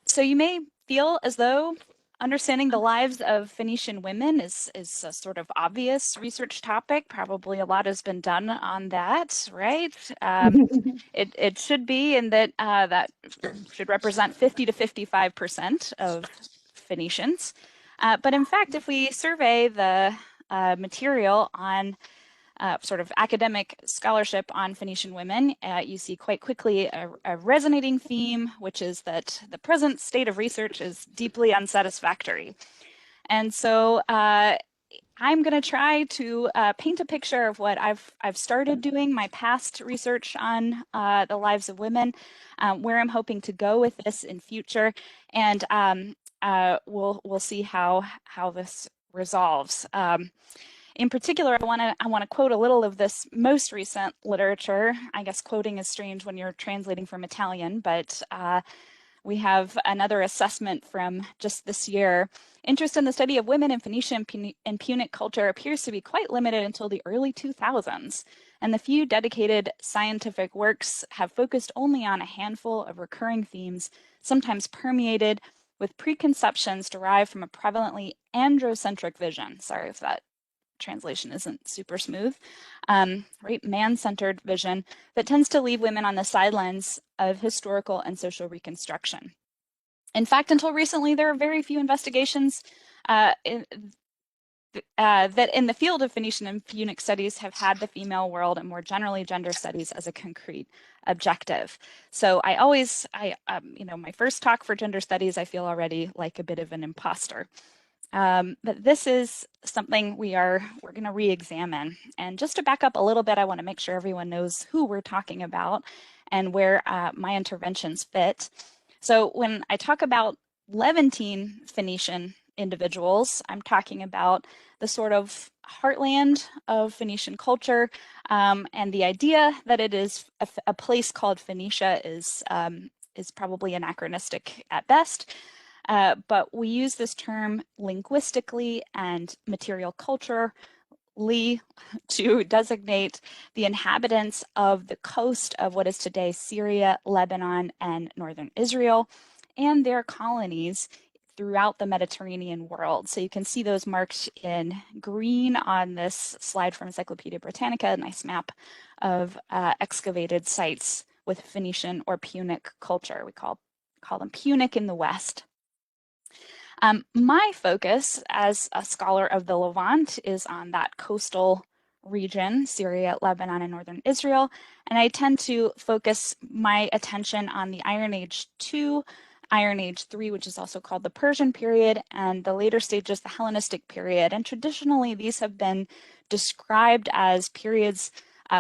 So you may feel as though understanding the lives of Phoenician women is a sort of obvious research topic. Probably a lot has been done on that, right? It should be, and that should represent 50 to 55% of Phoenicians. But in fact, if we survey the material on sort of academic scholarship on Phoenician women, you see quite quickly a resonating theme, which is that the present state of research is deeply unsatisfactory. And so I'm going to try to paint a picture of what I've started doing, my past research on the lives of women, where I'm hoping to go with this in future, and we'll see how this resolves. In particular, I want to quote a little of this most recent literature. I guess quoting is strange when you're translating from Italian, but we have another assessment from just this year. Interest in the study of women in Phoenician and Punic culture appears to be quite limited until the early 2000s, and the few dedicated scientific works have focused only on a handful of recurring themes, sometimes permeated with preconceptions derived from a prevalently androcentric vision. Sorry if that translation isn't super smooth, right? Man-centered vision that tends to leave women on the sidelines of historical and social reconstruction. In fact, until recently, there are very few investigations uh, in, that in the field of Phoenician and Punic studies have had the female world and more generally gender studies as a concrete objective. So my first talk for gender studies, I feel already like a bit of an imposter. But this is something we're going to re-examine. And just to back up a little bit, I want to make sure everyone knows who we're talking about and where my interventions fit. So when I talk about Levantine Phoenician individuals, I'm talking about the sort of heartland of Phoenician culture, and the idea that it is a place called Phoenicia is probably anachronistic at best. But we use this term linguistically and material culturally to designate the inhabitants of the coast of what is today Syria, Lebanon, and northern Israel, and their colonies throughout the Mediterranean world. So you can see those marked in green on this slide from Encyclopedia Britannica, a nice map of excavated sites with Phoenician or Punic culture. We call them Punic in the West. My focus as a scholar of the Levant is on that coastal region, Syria, Lebanon, and northern Israel, and I tend to focus my attention on the Iron Age II, Iron Age III, which is also called the Persian period, and the later stages, the Hellenistic period. And traditionally, these have been described as periods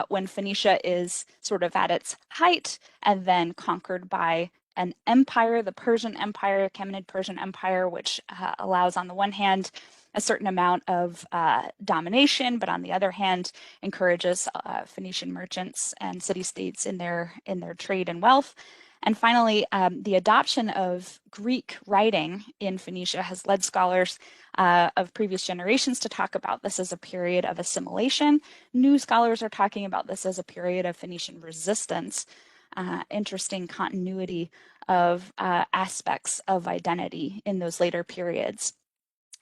when Phoenicia is sort of at its height and then conquered by an empire, the Persian Empire, Achaemenid Persian Empire, which allows, on the one hand, a certain amount of domination, but on the other hand, encourages Phoenician merchants and city-states in their trade and wealth. And finally, the adoption of Greek writing in Phoenicia has led scholars of previous generations to talk about this as a period of assimilation. New scholars are talking about this as a period of Phoenician resistance. Interesting continuity of aspects of identity in those later periods.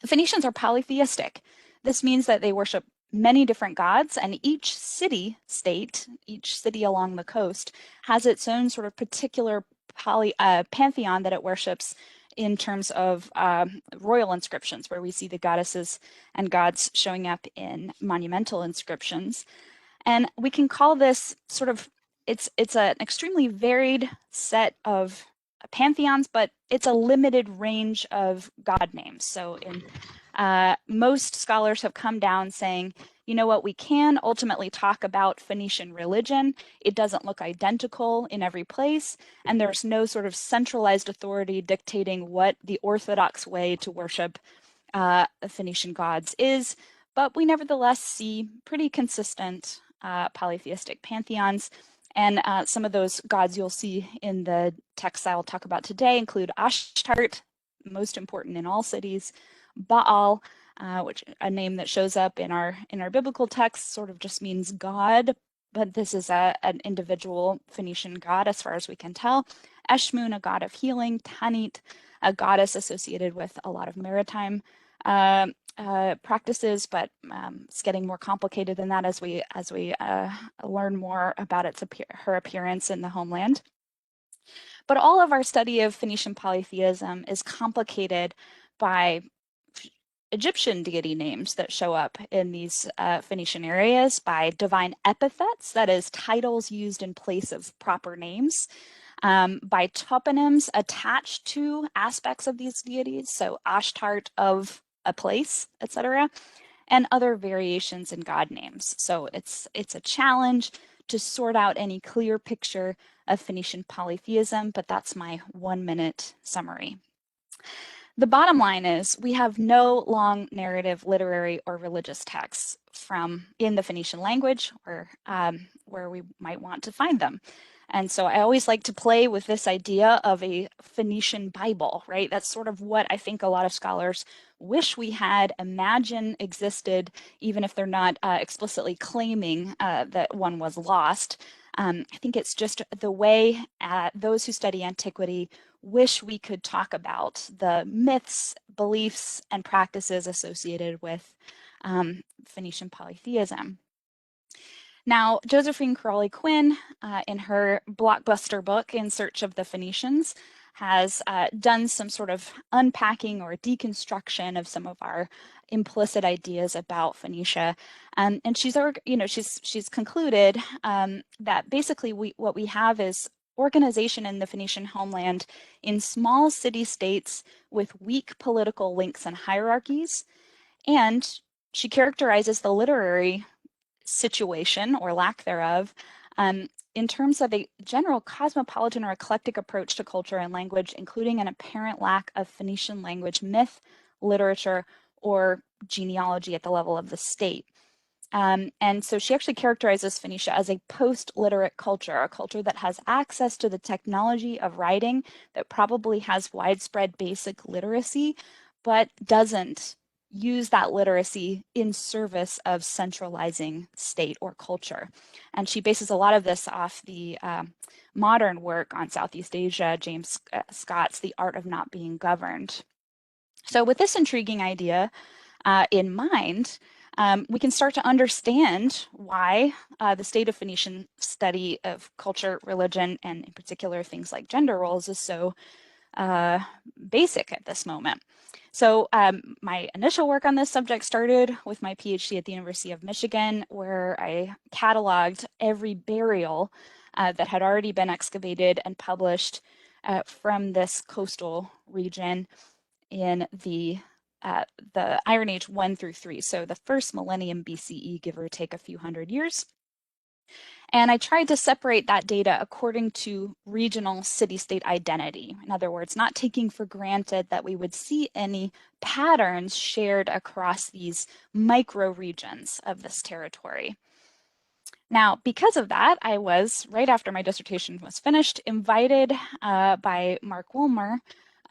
The Phoenicians are polytheistic. This means that they worship many different gods, and each city-state, each city along the coast, has its own sort of particular pantheon that it worships in terms of royal inscriptions, where we see the goddesses and gods showing up in monumental inscriptions. And we can call this sort of it's an extremely varied set of pantheons, but it's a limited range of god names. So most scholars have come down saying, you know what, we can ultimately talk about Phoenician religion. It doesn't look identical in every place, and there's no sort of centralized authority dictating what the orthodox way to worship Phoenician gods is, but we nevertheless see pretty consistent polytheistic pantheons. And some of those gods you'll see in the texts I'll talk about today include Ashtart, most important in all cities, Baal, which a name that shows up in our biblical texts sort of just means God, but this is an individual Phoenician god as far as we can tell. Eshmun, a god of healing. Tanit, a goddess associated with a lot of maritime practices, but it's getting more complicated than that as we learn more about her appearance in the homeland. But all of our study of Phoenician polytheism is complicated by Egyptian deity names that show up in these Phoenician areas, by divine epithets, that is, titles used in place of proper names, by toponyms attached to aspects of these deities, so Ashtart of a place, etc., and other variations in god names. So it's a challenge to sort out any clear picture of Phoenician polytheism, but that's my 1-minute summary. The bottom line is we have no long narrative literary or religious texts in the Phoenician language or where we might want to find them. And so I always like to play with this idea of a Phoenician Bible, right? That's sort of what I think a lot of scholars wish we had, imagine existed, even if they're not explicitly claiming that one was lost. I think it's just the way those who study antiquity wish we could talk about the myths, beliefs, and practices associated with Phoenician polytheism. Now, Josephine Crawley Quinn, in her blockbuster book, In Search of the Phoenicians, has done some sort of unpacking or deconstruction of some of our implicit ideas about Phoenicia. And she's concluded that basically what we have is organization in the Phoenician homeland in small city-states with weak political links and hierarchies. And she characterizes the literary situation or lack thereof in terms of a general cosmopolitan or eclectic approach to culture and language, including an apparent lack of Phoenician language, myth, literature, or genealogy at the level of the state. And so she actually characterizes Phoenicia as a post-literate culture, a culture that has access to the technology of writing, that probably has widespread basic literacy, but doesn't use that literacy in service of centralizing state or culture. And she bases a lot of this off the modern work on Southeast Asia, James Scott's The Art of Not Being Governed. So with this intriguing idea in mind, we can start to understand why the state of Phoenician study of culture, religion, and in particular things like gender roles is so basic at this moment. So my initial work on this subject started with my PhD at the University of Michigan, where I cataloged every burial that had already been excavated and published from this coastal region in the Iron Age 1 through 3, so the first millennium BCE, give or take a few hundred years. And I tried to separate that data according to regional city-state identity. In other words, not taking for granted that we would see any patterns shared across these micro regions of this territory. Now, because of that, I was, right after my dissertation was finished, invited by Mark Woolmer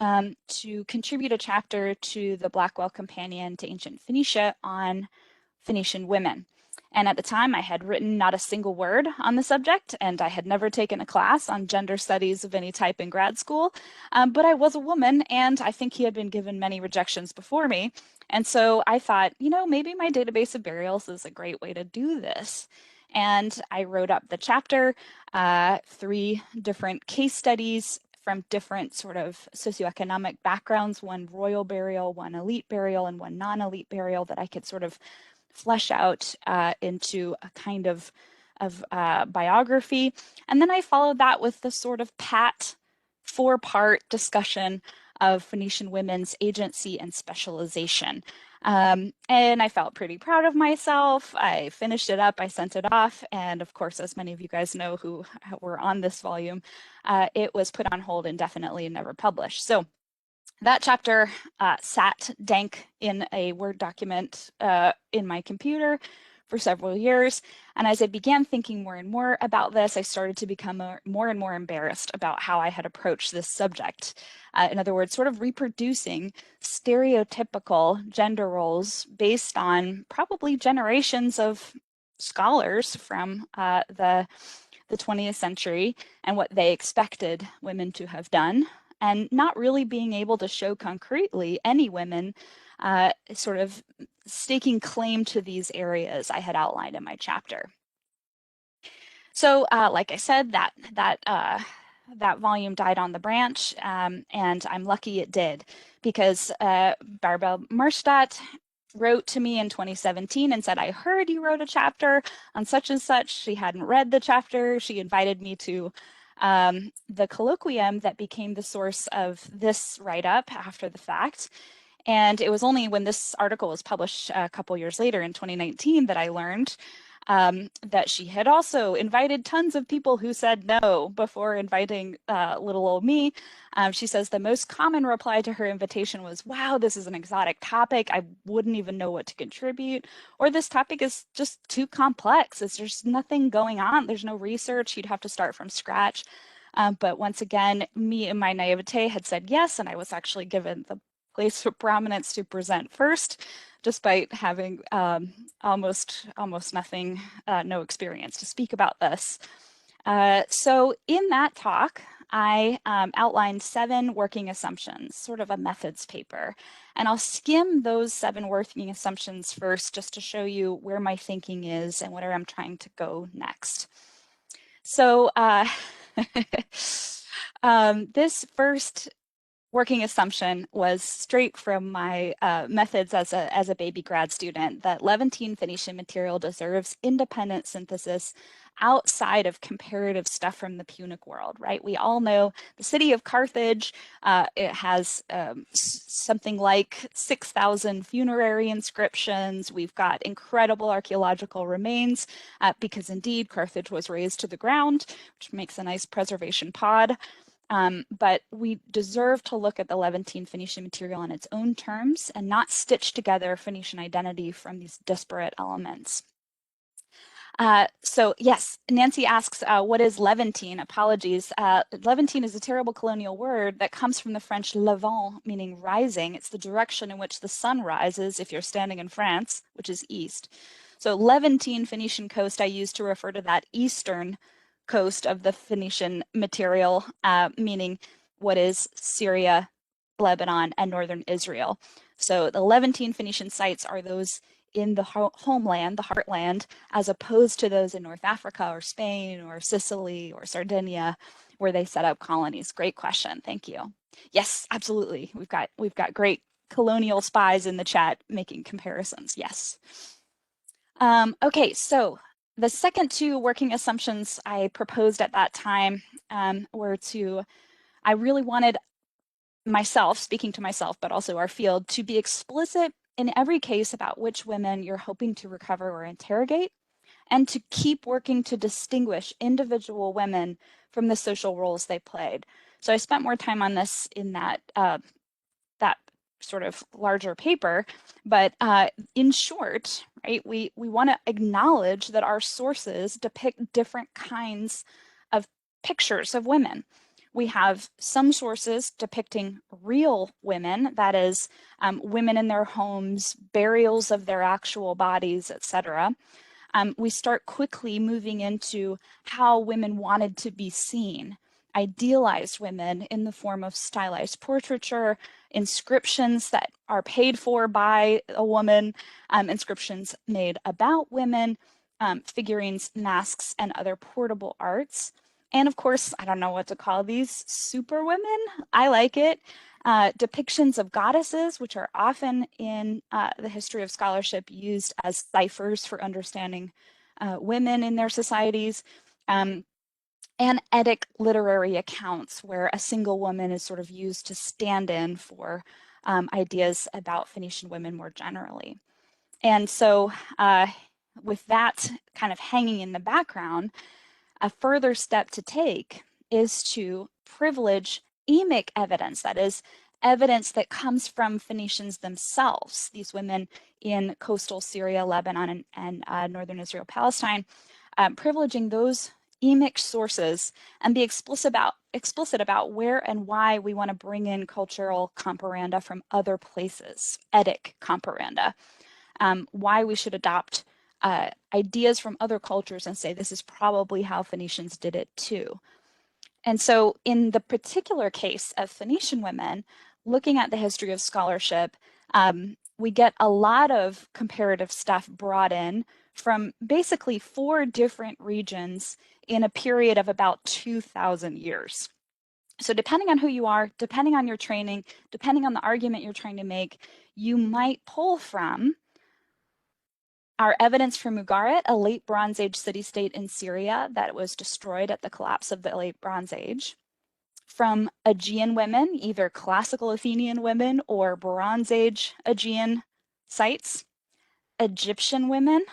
to contribute a chapter to the Blackwell Companion to Ancient Phoenicia on Phoenician women. And at the time, I had written not a single word on the subject, and I had never taken a class on gender studies of any type in grad school. But I was a woman, and I think he had been given many rejections before me. And so I thought, maybe my database of burials is a great way to do this. And I wrote up the chapter, 3 different case studies from different sort of socioeconomic backgrounds, one royal burial, one elite burial, and one non-elite burial that I could sort of flesh out into a kind of biography. And then I followed that with the sort of pat 4-part discussion of Phoenician women's agency and specialization. And I felt pretty proud of myself. I finished it up, I sent it off, and of course, as many of you guys know who were on this volume, it was put on hold indefinitely and never published. So that chapter sat dank in a Word document in my computer for several years. And as I began thinking more and more about this, I started to become more and more embarrassed about how I had approached this subject. In other words, sort of reproducing stereotypical gender roles based on probably generations of scholars from the 20th century and what they expected women to have done, and not really being able to show concretely any women sort of staking claim to these areas I had outlined in my chapter. So, like I said, that volume died on the branch, and I'm lucky it did, because Barbara Marstadt wrote to me in 2017 and said, I heard you wrote a chapter on such and such. She hadn't read the chapter. She invited me to the colloquium that became the source of this write-up after the fact. And it was only when this article was published a couple years later in 2019 that I learned that she had also invited tons of people who said no before inviting little old me. She says the most common reply to her invitation was, wow, this is an exotic topic. I wouldn't even know what to contribute. Or this topic is just too complex. There's nothing going on. There's no research. You'd have to start from scratch. But once again, me and my naivete had said yes, and I was actually given the place of prominence to present first, despite having almost nothing, no experience to speak about this. So in that talk, I outlined 7 working assumptions, sort of a methods paper. And I'll skim those 7 working assumptions first, just to show you where my thinking is and where I'm trying to go next. So this first working assumption was straight from my methods as a baby grad student, that Levantine Phoenician material deserves independent synthesis outside of comparative stuff from the Punic world, right? We all know the city of Carthage, it has something like 6,000 funerary inscriptions. We've got incredible archaeological remains because indeed Carthage was razed to the ground, which makes a nice preservation pod. But we deserve to look at the Levantine Phoenician material in its own terms and not stitch together Phoenician identity from these disparate elements. So yes, Nancy asks, what is Levantine? Apologies. Levantine is a terrible colonial word that comes from the French levant, meaning rising. It's the direction in which the sun rises if you're standing in France, which is east. So Levantine Phoenician coast I use to refer to that eastern coast of the Phoenician material, meaning what is Syria, Lebanon, and northern Israel. So the Levantine Phoenician sites are those in the homeland, the heartland, as opposed to those in North Africa or Spain or Sicily or Sardinia, where they set up colonies. Great question. Thank you. Yes, absolutely. We've got great colonial spies in the chat making comparisons. Yes. Okay, so the second 2 working assumptions I proposed at that time were I really wanted myself, speaking to myself, but also our field, to be explicit in every case about which women you're hoping to recover or interrogate, and to keep working to distinguish individual women from the social roles they played. So I spent more time on this in that sort of larger paper, but in short, right, we want to acknowledge that our sources depict different kinds of pictures of women. We have some sources depicting real women, that is, women in their homes, burials of their actual bodies, etc. We start quickly moving into how women wanted to be seen, idealized women in the form of stylized portraiture, inscriptions that are paid for by a woman, inscriptions made about women, figurines, masks, and other portable arts. And of course, I don't know what to call these, super women. I like it. Depictions of goddesses, which are often in the history of scholarship used as ciphers for understanding women in their societies. And Eddie literary accounts where a single woman is sort of used to stand in for ideas about Phoenician women more generally. And so with that kind of hanging in the background, a further step to take is to privilege emic evidence, that is, evidence that comes from Phoenicians themselves, these women in coastal Syria, Lebanon, and northern Israel, Palestine, privileging those emic sources and be explicit about where and why we want to bring in cultural comparanda from other places, etic comparanda, why we should adopt ideas from other cultures and say this is probably how Phoenicians did it too. And so in the particular case of Phoenician women, looking at the history of scholarship, we get a lot of comparative stuff brought in from basically 4 different regions in a period of about 2,000 years. So depending on who you are, depending on your training, depending on the argument you're trying to make, you might pull from our evidence from Ugarit, a late Bronze Age city-state in Syria that was destroyed at the collapse of the late Bronze Age, from Aegean women, either classical Athenian women or Bronze Age Aegean sites, Egyptian women,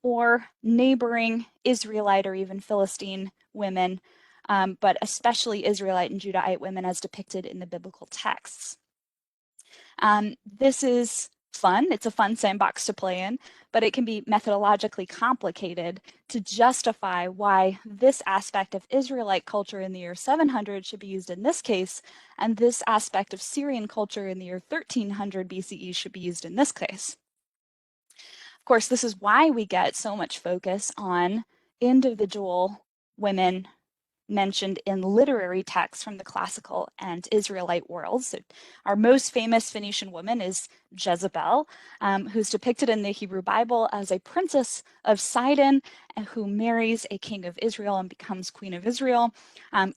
or neighboring Israelite or even Philistine women, but especially Israelite and Judahite women as depicted in the biblical texts. This is fun. It's a fun sandbox to play in, but it can be methodologically complicated to justify why this aspect of Israelite culture in the year 700 should be used in this case, and this aspect of Syrian culture in the year 1300 BCE should be used in this case. Of course, this is why we get so much focus on individual women mentioned in literary texts from the classical and Israelite worlds. So our most famous Phoenician woman is Jezebel, who's depicted in the Hebrew Bible as a princess of Sidon who marries a king of Israel and becomes queen of Israel.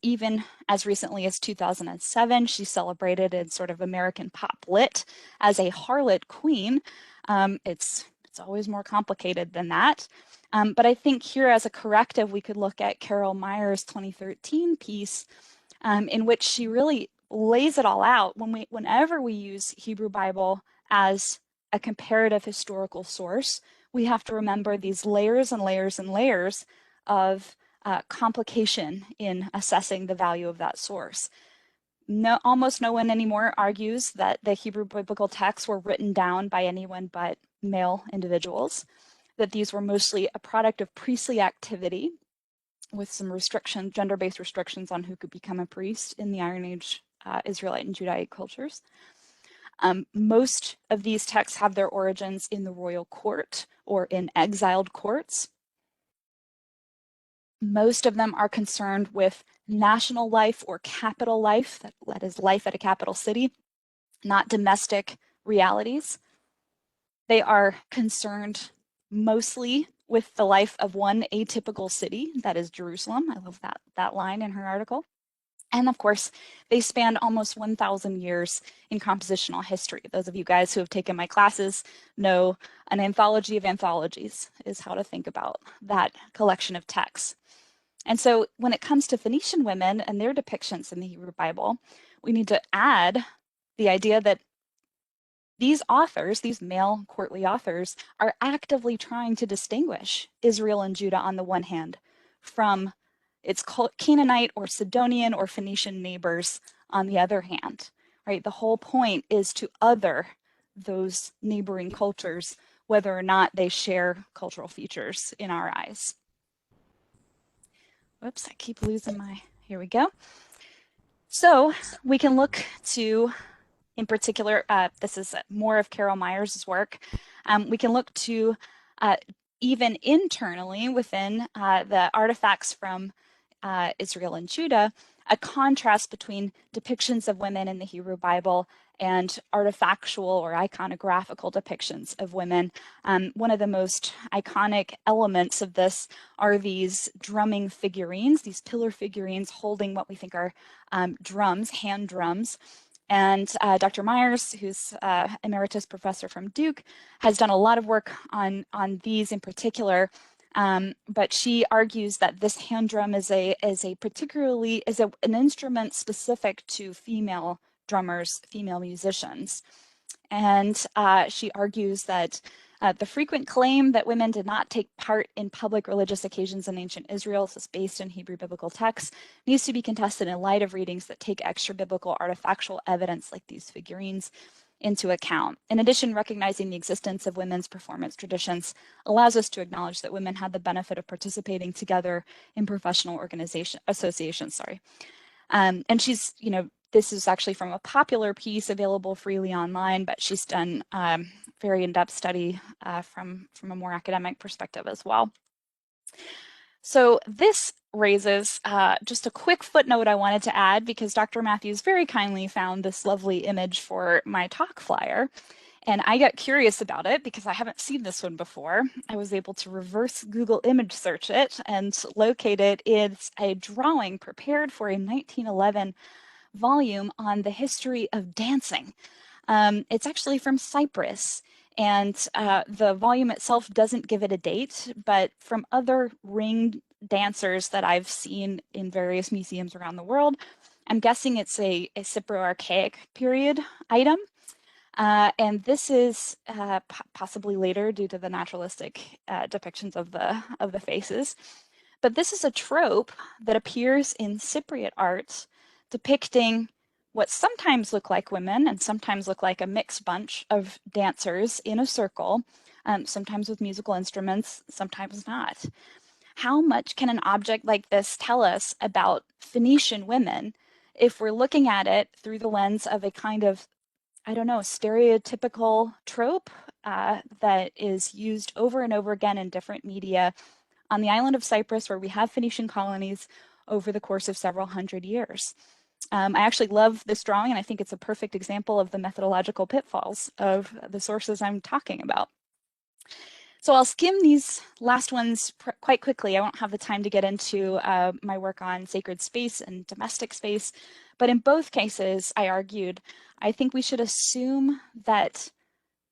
Even as recently as 2007, she's celebrated in sort of American pop lit as a harlot queen. It's always more complicated than that. But I think here as a corrective, we could look at Carol Meyer's 2013 piece in which she really lays it all out. Whenever we use Hebrew Bible as a comparative historical source, we have to remember these layers and layers and layers of complication in assessing the value of that source. Almost no one anymore argues that the Hebrew biblical texts were written down by anyone but male individuals, that these were mostly a product of priestly activity with some gender-based restrictions on who could become a priest in the Iron Age Israelite and Judaic cultures. Most of these texts have their origins in the royal court or in exiled courts. Most of them are concerned with national life or capital life, that is life at a capital city, not domestic realities. They are concerned mostly with the life of one atypical city, that is Jerusalem. I love that line in her article. And of course, they span almost 1,000 years in compositional history. Those of you guys who have taken my classes know an anthology of anthologies is how to think about that collection of texts. And so when it comes to Phoenician women and their depictions in the Hebrew Bible, we need to add the idea that these authors, these male courtly authors, are actively trying to distinguish Israel and Judah on the one hand from its Canaanite or Sidonian or Phoenician neighbors on the other hand, right? The whole point is to other those neighboring cultures, whether or not they share cultural features in our eyes. Whoops, I keep losing here we go. So we can look to, in particular, this is more of Carol Meyer's work. We can look to even internally within the artifacts from Israel and Judah, a contrast between depictions of women in the Hebrew Bible and artifactual or iconographical depictions of women. One of the most iconic elements of this are these drumming figurines, these pillar figurines holding what we think are drums, hand drums. And Dr. Myers, who's emeritus professor from Duke, has done a lot of work on these in particular. But she argues that this hand drum is an instrument specific to female drummers, female musicians. And she argues that the frequent claim that women did not take part in public religious occasions in ancient Israel, this is based in Hebrew biblical texts, needs to be contested in light of readings that take extra biblical artifactual evidence like these figurines into account. In addition, recognizing the existence of women's performance traditions allows us to acknowledge that women had the benefit of participating together in professional associations. And she's, This is actually from a popular piece available freely online, but she's done very in-depth study from a more academic perspective as well. So this raises just a quick footnote I wanted to add, because Dr. Matthews very kindly found this lovely image for my talk flyer. And I got curious about it because I haven't seen this one before. I was able to reverse Google image search it and locate it. It's a drawing prepared for a 1911 volume on the history of dancing. It's actually from Cyprus, and the volume itself doesn't give it a date, but from other ring dancers that I've seen in various museums around the world, I'm guessing it's a Cypro-Archaic period item. And this is possibly later due to the naturalistic depictions of the faces. But this is a trope that appears in Cypriot art depicting what sometimes look like women and sometimes look like a mixed bunch of dancers in a circle, sometimes with musical instruments, sometimes not. How much can an object like this tell us about Phoenician women if we're looking at it through the lens of a kind of, I don't know, stereotypical trope that is used over and over again in different media on the island of Cyprus, where we have Phoenician colonies over the course of several hundred years? I actually love this drawing, and I think it's a perfect example of the methodological pitfalls of the sources I'm talking about. So I'll skim these last ones quite quickly. I won't have the time to get into my work on sacred space and domestic space, but in both cases, I argued, I think we should assume that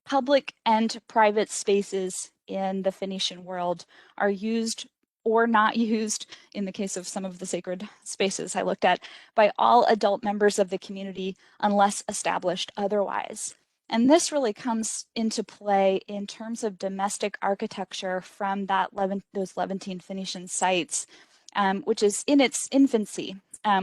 public and private spaces in the Phoenician world are used or not used, in the case of some of the sacred spaces I looked at, by all adult members of the community unless established otherwise. And this really comes into play in terms of domestic architecture from those Levantine Phoenician sites, which is in its infancy.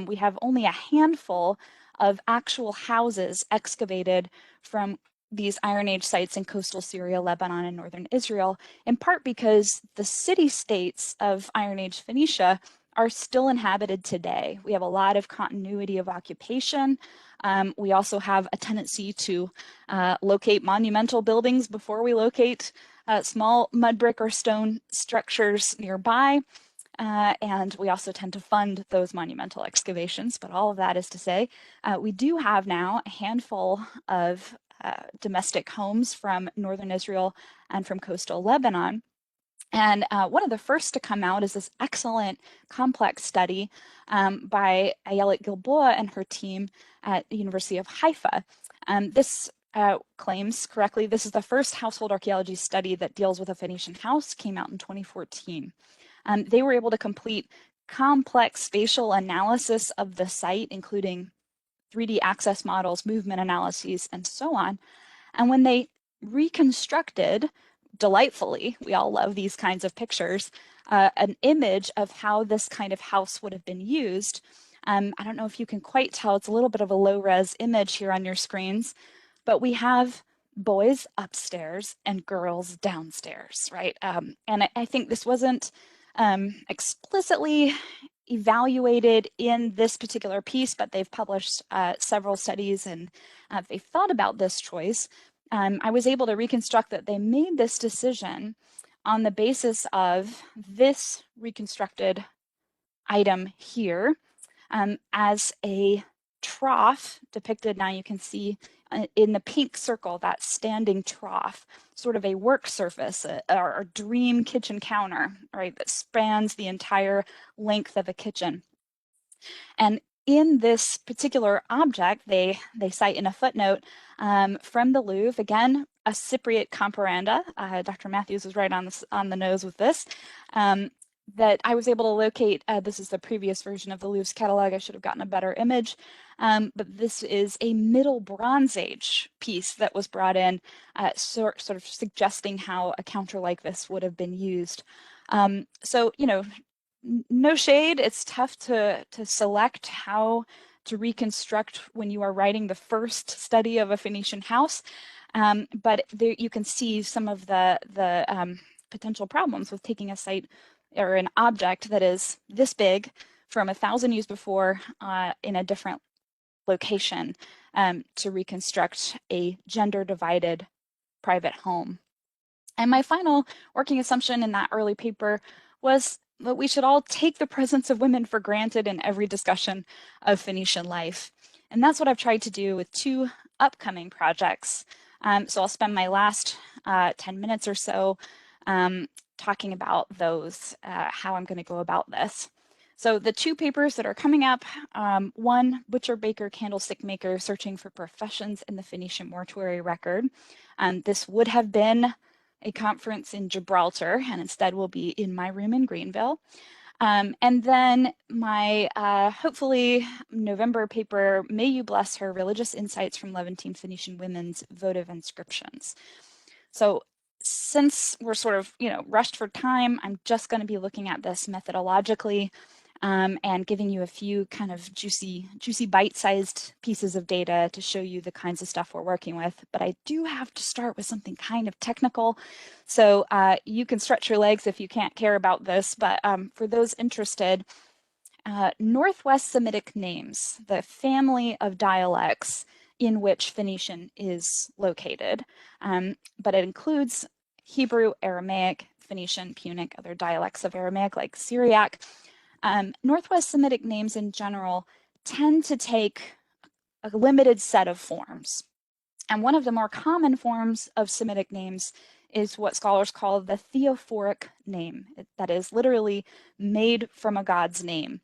We have only a handful of actual houses excavated from these Iron Age sites in coastal Syria, Lebanon, and northern Israel, in part because the city-states of Iron Age Phoenicia are still inhabited today. We have a lot of continuity of occupation. We also have a tendency to locate monumental buildings before we locate small mud brick or stone structures nearby. And we also tend to fund those monumental excavations. But all of that is to say, we do have now a handful of domestic homes from northern Israel and from coastal Lebanon. And one of the first to come out is this excellent complex study by Ayelet Gilboa and her team at the University of Haifa. This claims correctly, this is the first household archaeology study that deals with a Phoenician house, came out in 2014. They were able to complete complex spatial analysis of the site, including 3D access models, movement analyses, and so on. And when they reconstructed, delightfully, we all love these kinds of pictures, an image of how this kind of house would have been used. I don't know if you can quite tell, it's a little bit of a low-res image here on your screens, but we have boys upstairs and girls downstairs, right? And I think this wasn't explicitly evaluated in this particular piece, but they've published several studies and they've thought about this choice. I was able to reconstruct that they made this decision on the basis of this reconstructed item here as a trough depicted. Now you can see in the pink circle, that standing trough, sort of a work surface, or a dream kitchen counter, right, that spans the entire length of a kitchen. And in this particular object, they cite in a footnote from the Louvre, again, a Cypriot comparanda. Dr. Matthews was right on the nose with this. That I was able to locate. This is the previous version of the Louvre's catalog. I should have gotten a better image. But this is a Middle Bronze Age piece that was brought in, sort of suggesting how a counter like this would have been used. So, you know, no shade. It's tough to select how to reconstruct when you are writing the first study of a Phoenician house. But there you can see some of the potential problems with taking a site or an object that is this big from 1,000 years before in a different location to reconstruct a gender-divided private home. And my final working assumption in that early paper was that we should all take the presence of women for granted in every discussion of Phoenician life. And that's what I've tried to do with two upcoming projects. So I'll spend my last 10 minutes or so talking about those, how I'm going to go about this. So the two papers that are coming up, one, Butcher, Baker, Candlestick Maker, Searching for Professions in the Phoenician Mortuary Record. This would have been a conference in Gibraltar, and instead will be in my room in Greenville. And then my hopefully November paper, May You Bless Her, Religious Insights from Levantine Phoenician Women's Votive Inscriptions. So since we're sort of, rushed for time, I'm just going to be looking at this methodologically and giving you a few kind of juicy bite-sized pieces of data to show you the kinds of stuff we're working with. But I do have to start with something kind of technical. So you can stretch your legs if you can't care about this, but for those interested, Northwest Semitic names, the family of dialects in which Phoenician is located, but it includes Hebrew, Aramaic, Phoenician, Punic, other dialects of Aramaic like Syriac. Northwest Semitic names in general tend to take a limited set of forms. And one of the more common forms of Semitic names is what scholars call the theophoric name. That is literally made from a god's name.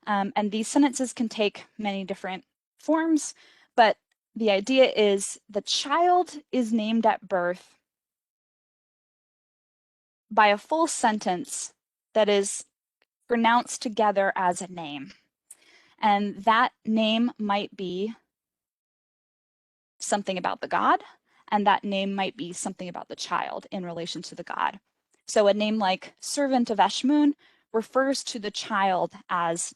And these sentences can take many different forms, but the idea is the child is named at birth by a full sentence that is pronounced together as a name. And that name might be something about the god, and that name might be something about the child in relation to the god. So a name like servant of Eshmun refers to the child as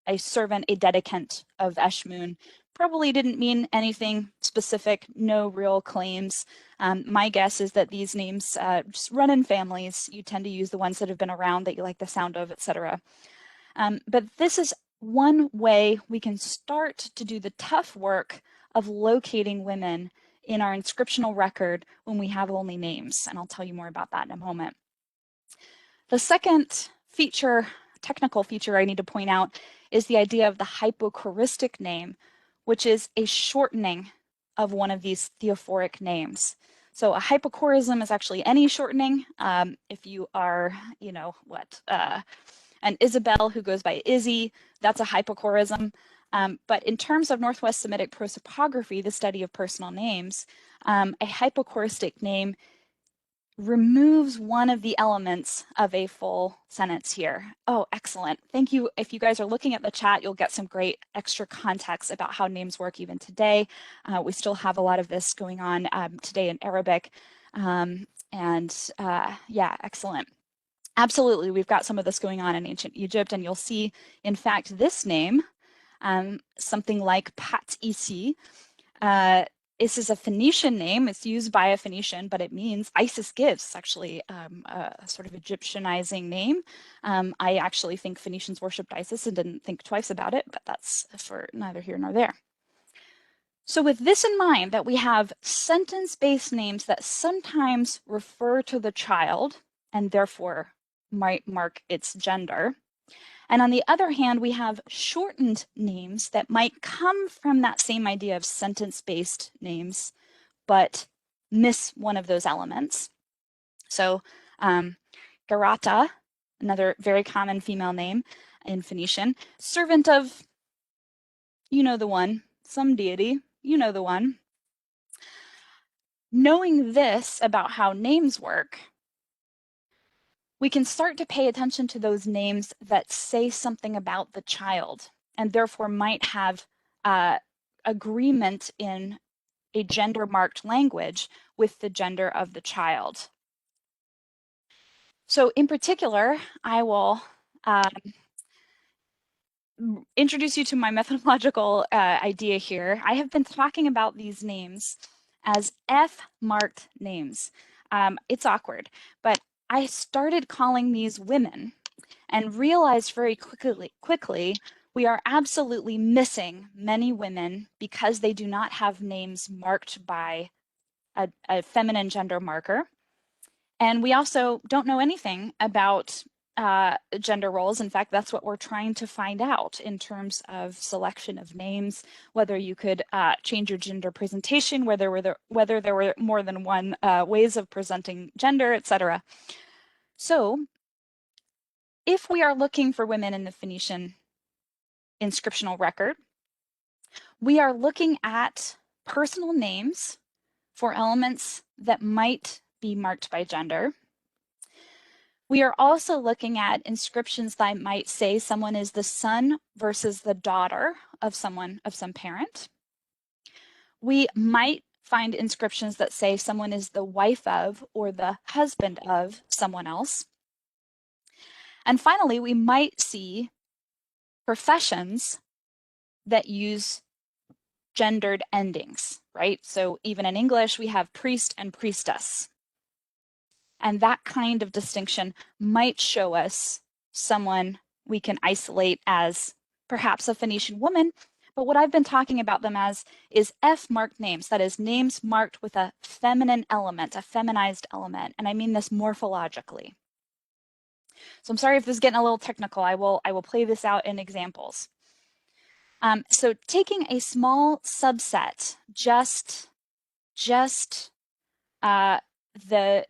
a servant, a dedicant of Eshmun. Probably didn't mean anything specific, no real claims. My guess is that these names just run in families. You tend to use the ones that have been around that you like the sound of, etc. But this is one way we can start to do the tough work of locating women in our inscriptional record when we have only names. And I'll tell you more about that in a moment. The second feature, technical feature I need to point out is the idea of the hypochoristic name, which is a shortening of one of these theophoric names. So a hypochorism is actually any shortening. If you are, an Isabel who goes by Izzy, that's a hypochorism. But in terms of Northwest Semitic prosopography, the study of personal names, a hypochoristic name removes one of the elements of a full sentence here. Oh, excellent. Thank you. If you guys are looking at the chat, you'll get some great extra context about how names work even today. We still have a lot of this going on today in Arabic. Yeah, excellent. Absolutely, we've got some of this going on in ancient Egypt, and you'll see, in fact, this name, something like Pat Isi. This is a Phoenician name. It's used by a Phoenician, but it means Isis gives. It's actually a sort of Egyptianizing name. I actually think Phoenicians worshipped Isis and didn't think twice about it, but that's for neither here nor there. So with this in mind, that we have sentence-based names that sometimes refer to the child and therefore might mark its gender. And on the other hand, we have shortened names that might come from that same idea of sentence-based names, but miss one of those elements. So Garata, another very common female name in Phoenician, servant of, you know the one, some deity, you know the one. Knowing this about how names work, we can start to pay attention to those names that say something about the child and therefore might have agreement in a gender-marked language with the gender of the child. So in particular, I will introduce you to my methodological idea here. I have been talking about these names as F-marked names. It's awkward, but I started calling these women and realized very quickly We are absolutely missing many women because they do not have names marked by a feminine gender marker. And we also don't know anything about gender roles. In fact, that's what we're trying to find out in terms of selection of names, whether you could change your gender presentation, whether there were more than one ways of presenting gender, etc. So if we are looking for women in the Phoenician inscriptional record, we are looking at personal names for elements that might be marked by gender. We are also looking at inscriptions that might say someone is the son versus the daughter of someone, of some parent. We might find inscriptions that say someone is the wife of or the husband of someone else. And finally, we might see professions that use gendered endings, right? So even in English, we have priest and priestess. And that kind of distinction might show us someone we can isolate as perhaps a Phoenician woman. But what I've been talking about them as is F-marked names, that is, names marked with a feminine element, a feminized element. And I mean this morphologically. So I'm sorry if this is getting a little technical. I will play this out in examples. So taking a small subset, just the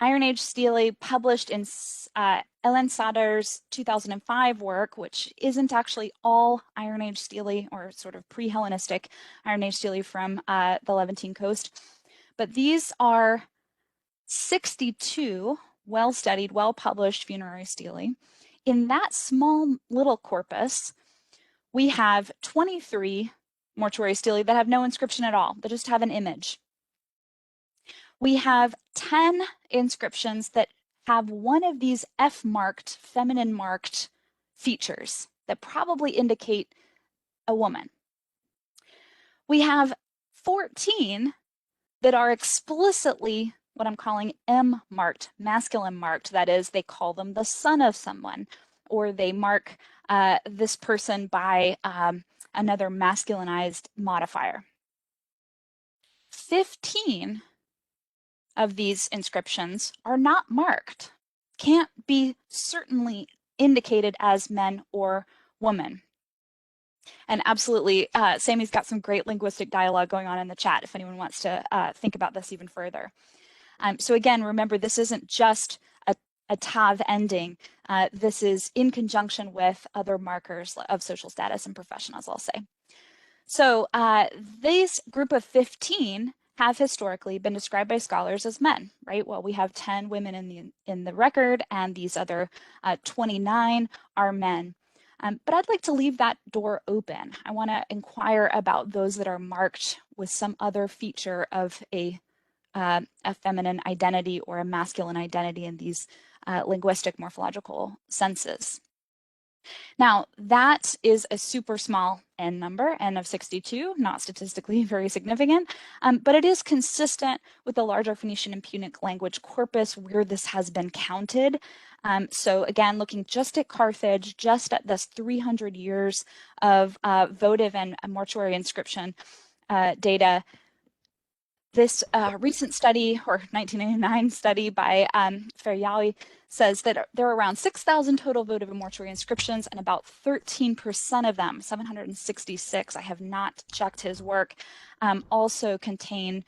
Iron Age stele published in Ellen Sader's 2005 work, which isn't actually all Iron Age stele or sort of pre-Hellenistic Iron Age stele from the Levantine coast. But these are 62 well-studied, well-published funerary stele. In that small little corpus, we have 23 mortuary stele that have no inscription at all, that just have an image. We have 10 inscriptions that have one of these F-marked, feminine marked features that probably indicate a woman. We have 14 that are explicitly what I'm calling M-marked, masculine marked. That is, they call them the son of someone, or they mark this person by another masculinized modifier. 15 of these inscriptions are not marked, can't be certainly indicated as men or women. And absolutely, Sammy's got some great linguistic dialogue going on in the chat if anyone wants to think about this even further. So again, remember, this isn't just a tav ending. This is in conjunction with other markers of social status and profession, as I'll say. So this group of 15 have historically been described by scholars as men, right? Well, we have 10 women in the record, and these other 29 are men. But I'd like to leave that door open. I want to inquire about those that are marked with some other feature of a feminine identity or a masculine identity in these linguistic morphological senses. Now, that is a super small n number, n of 62, not statistically very significant, but it is consistent with the larger Phoenician and Punic language corpus where this has been counted. So again, looking just at Carthage, just at this 300 years of votive and mortuary inscription data, this recent study, or 1999 study by Ferriali, says that there are around 6,000 total votive and mortuary inscriptions, and about 13% of them, 766, I have not checked his work, also contain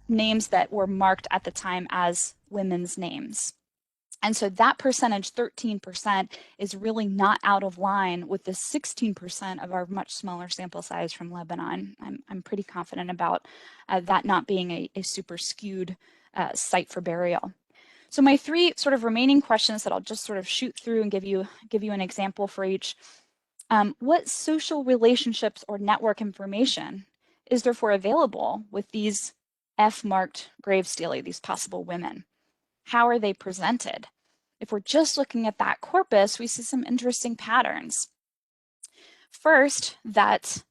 names that were marked at the time as women's names. And so that percentage, 13%, is really not out of line with the 16% of our much smaller sample size from Lebanon. I'm pretty confident about that not being a super skewed site for burial. So my three sort of remaining questions that I'll just sort of shoot through and give you an example for each. What social relationships or network information is therefore available with these F-marked grave stele, these possible women? How are they presented? If we're just looking at that corpus, we see some interesting patterns. First, that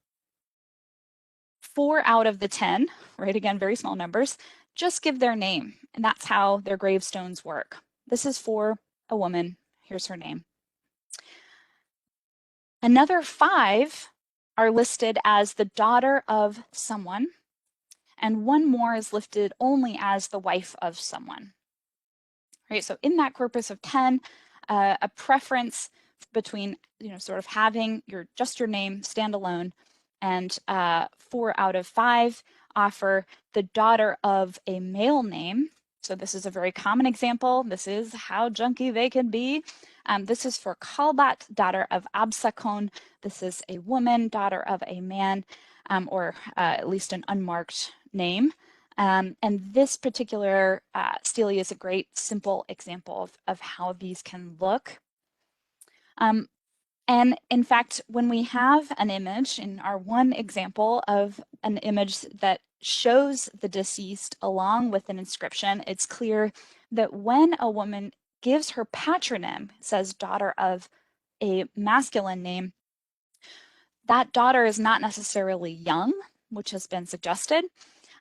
4 out of the 10, right, again, very small numbers, just give their name, and that's how their gravestones work. This is for a woman. Here's her name. Another 5 are listed as the daughter of someone, and one more is listed only as the wife of someone. Right, so in that corpus of 10, a preference between, sort of having just your name standalone, and 4 out of 5 offer the daughter of a male name. So this is a very common example. This is how junky they can be. This is for Kalbat, daughter of Absakon. This is a woman, daughter of a man, or at least an unmarked name. And this particular stele is a great simple example of how these can look. And in fact, when we have an image in our one example of an image that shows the deceased along with an inscription, it's clear that when a woman gives her patronym, says daughter of a masculine name, that daughter is not necessarily young, which has been suggested.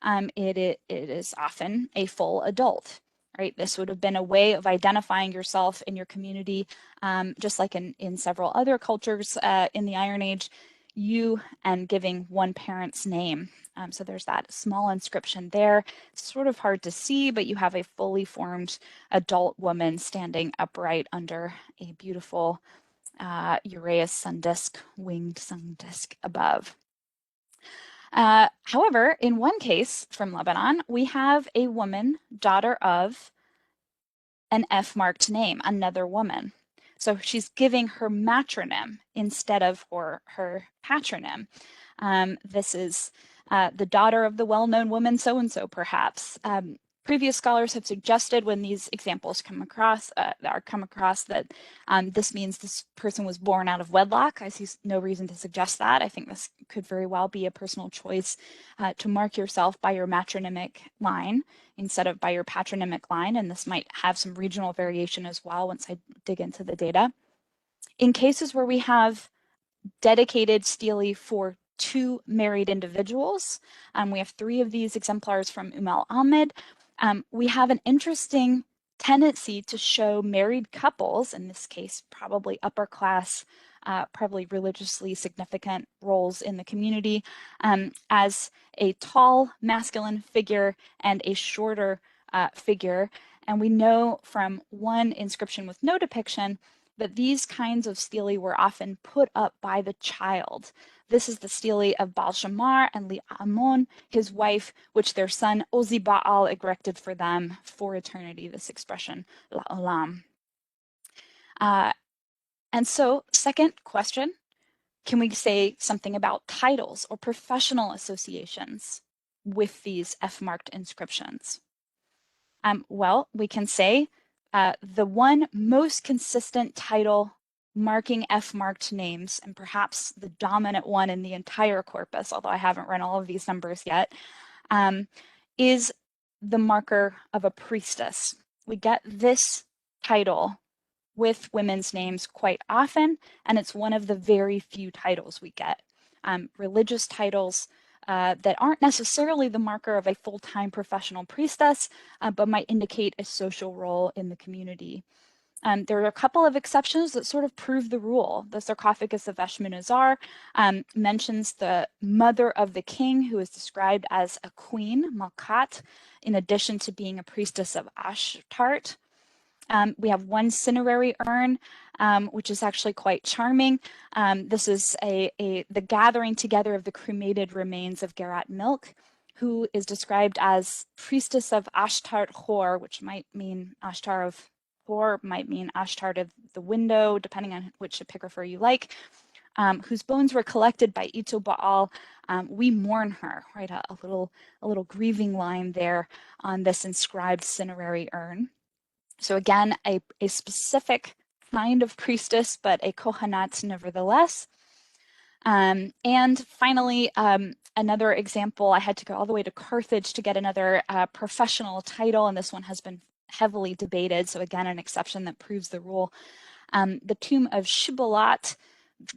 It is often a full adult, right? This would have been a way of identifying yourself in your community, just like in several other cultures in the Iron Age, you and giving one parent's name. So there's that small inscription there. It's sort of hard to see, but you have a fully formed adult woman standing upright under a beautiful Uraeus sun disk, winged sun disk above. However, in one case from Lebanon, we have a woman, daughter of an F-marked name, another woman. So she's giving her matronym instead of her patronym. This is the daughter of the well-known woman so-and-so, perhaps. Previous scholars have suggested when these examples come across that this means this person was born out of wedlock. I see no reason to suggest that. I think this could very well be a personal choice to mark yourself by your matronymic line instead of by your patronymic line, and this might have some regional variation as well once I dig into the data. In cases where we have dedicated stele for 2 married individuals, we have 3 of these exemplars from Ahmed. We have an interesting tendency to show married couples, in this case, probably upper class, probably religiously significant roles in the community, as a tall masculine figure and a shorter figure. And we know from one inscription with no depiction that these kinds of stele were often put up by the child. This is the stele of Baal Shamar and Li Amon, his wife, which their son Ozi Baal erected for them for eternity, this expression, La'olam. And so, second question, can we say something about titles or professional associations with these F-marked inscriptions? Well, we can say the one most consistent title marking F-marked names, and perhaps the dominant one in the entire corpus, although I haven't run all of these numbers yet, is the marker of a priestess. We get this title with women's names quite often, and it's one of the very few titles we get. Religious titles that aren't necessarily the marker of a full-time professional priestess, but might indicate a social role in the community. There are a couple of exceptions that sort of prove the rule. The sarcophagus of Eshmunazar mentions the mother of the king, who is described as a queen, Malkat, in addition to being a priestess of Ashtart. We have one cinerary urn, which is actually quite charming. This is the gathering together of the cremated remains of Gerat Milk, who is described as priestess of Ashtart Hor, which might mean Ashtar of Hor, might mean Ashtart of the window, depending on which epigrapher you like, whose bones were collected by Ito Baal. We mourn her, right? A little grieving line there on this inscribed cinerary urn. So again, a specific kind of priestess, but a kohanat nevertheless. And finally, another example, I had to go all the way to Carthage to get another professional title, and this one has been heavily debated. So again, an exception that proves the rule. The tomb of Shibolat,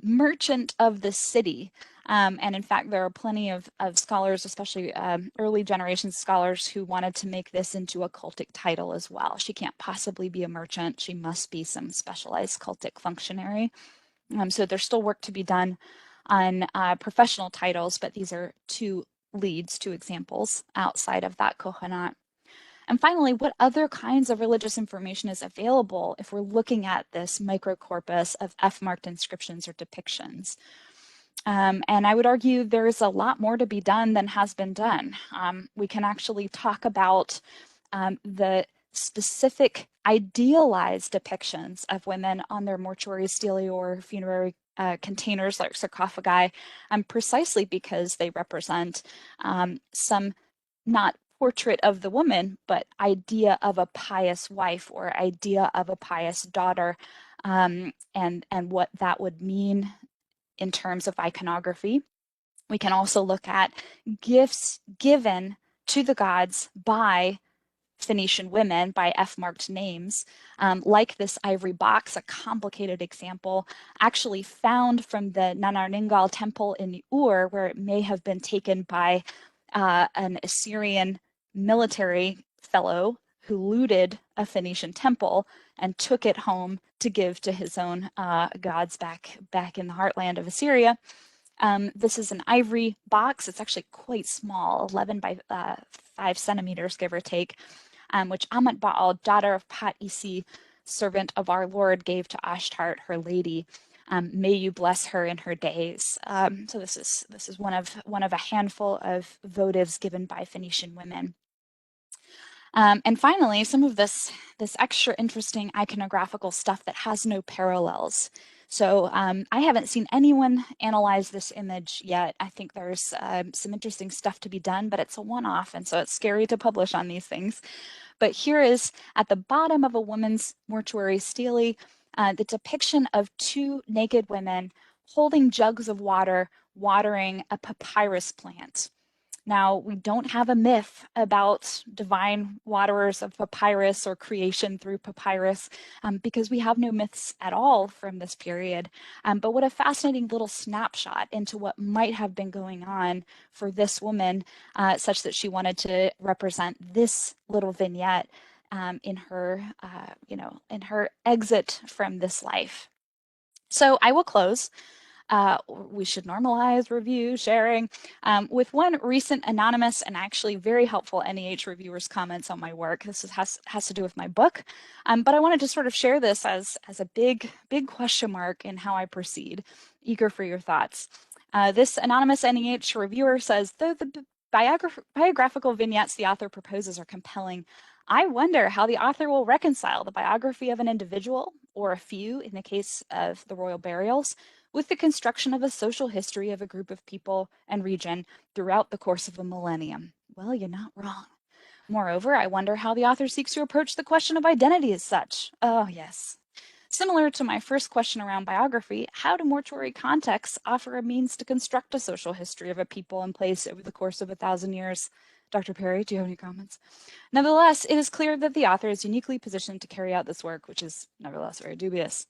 merchant of the city. And in fact, there are plenty of scholars, especially early generation scholars, who wanted to make this into a cultic title as well. She can't possibly be a merchant. She must be some specialized cultic functionary. So there's still work to be done on professional titles, but these are two leads, two examples outside of that Kohanat. And finally, what other kinds of religious information is available if we're looking at this microcorpus of F-marked inscriptions or depictions? And I would argue there is a lot more to be done than has been done. We can actually talk about the specific idealized depictions of women on their mortuary stele or funerary containers like sarcophagi, precisely because they represent some not portrait of the woman, but idea of a pious wife or idea of a pious daughter, and what that would mean in terms of iconography. We can also look at gifts given to the gods by Phoenician women by F-marked names, like this ivory box, a complicated example, actually found from the Nanarningal temple in Ur, where it may have been taken by an Assyrian military fellow who looted a Phoenician temple and took it home to give to his own gods back in the heartland of Assyria. This is an ivory box. It's actually quite small, 11 by 5 centimeters, give or take, which Amat Baal, daughter of Pat Isi, servant of our Lord, gave to Ashtart, her lady. May you bless her in her days. So this is one of a handful of votives given by Phoenician women. And finally, some of this extra interesting iconographical stuff that has no parallels. So I haven't seen anyone analyze this image yet. I think there's some interesting stuff to be done, but it's a one-off, and so it's scary to publish on these things. But here is at the bottom of a woman's mortuary stele, the depiction of two naked women holding jugs of water, watering a papyrus plant. Now, we don't have a myth about divine waterers of papyrus or creation through papyrus because we have no myths at all from this period. But what a fascinating little snapshot into what might have been going on for this woman, such that she wanted to represent this little vignette in her, in her exit from this life. So I will close. We should normalize review sharing with one recent anonymous and actually very helpful NEH reviewer's comments on my work. This has to do with my book, but I wanted to sort of share this as a big question mark in how I proceed. Eager for your thoughts. This anonymous NEH reviewer says, though the biographical vignettes the author proposes are compelling, I wonder how the author will reconcile the biography of an individual, or a few in the case of the royal burials, with the construction of a social history of a group of people and region throughout the course of a millennium. Well, you're not wrong. Moreover, I wonder how the author seeks to approach the question of identity as such. Oh, yes. Similar to my first question around biography, how do mortuary contexts offer a means to construct a social history of a people and place over the course of 1,000 years? Dr. Perry, do you have any comments? Nevertheless, it is clear that the author is uniquely positioned to carry out this work, which is nevertheless very dubious.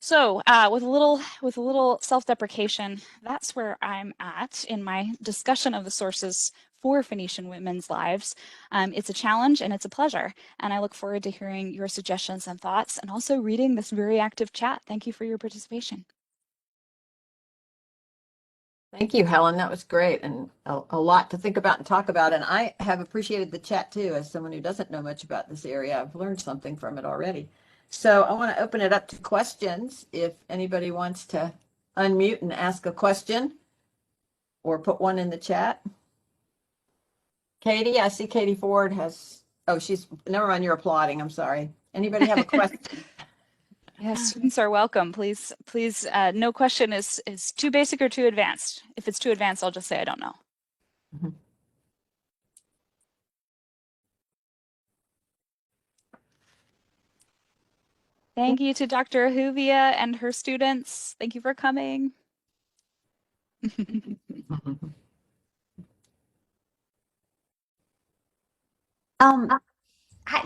So with a little self-deprecation, that's where I'm at in my discussion of the sources for Phoenician women's lives. It's a challenge and it's a pleasure, and I look forward to hearing your suggestions and thoughts and also reading this very active chat. Thank you for your participation. Thank you, Helen. That was great and a lot to think about and talk about. And I have appreciated the chat too. As someone who doesn't know much about this area, I've learned something from it already. So I want to open it up to questions. If anybody wants to unmute and ask a question or put one in the chat. Katie, I see Katie Ford has, oh, never mind, you're applauding. I'm sorry. Anybody have a question? Yes, students are welcome. Please, no question is too basic or too advanced. If it's too advanced, I'll just say I don't know. Mm-hmm. Thank you to Dr. Ahuvia and her students. Thank you for coming. Hi,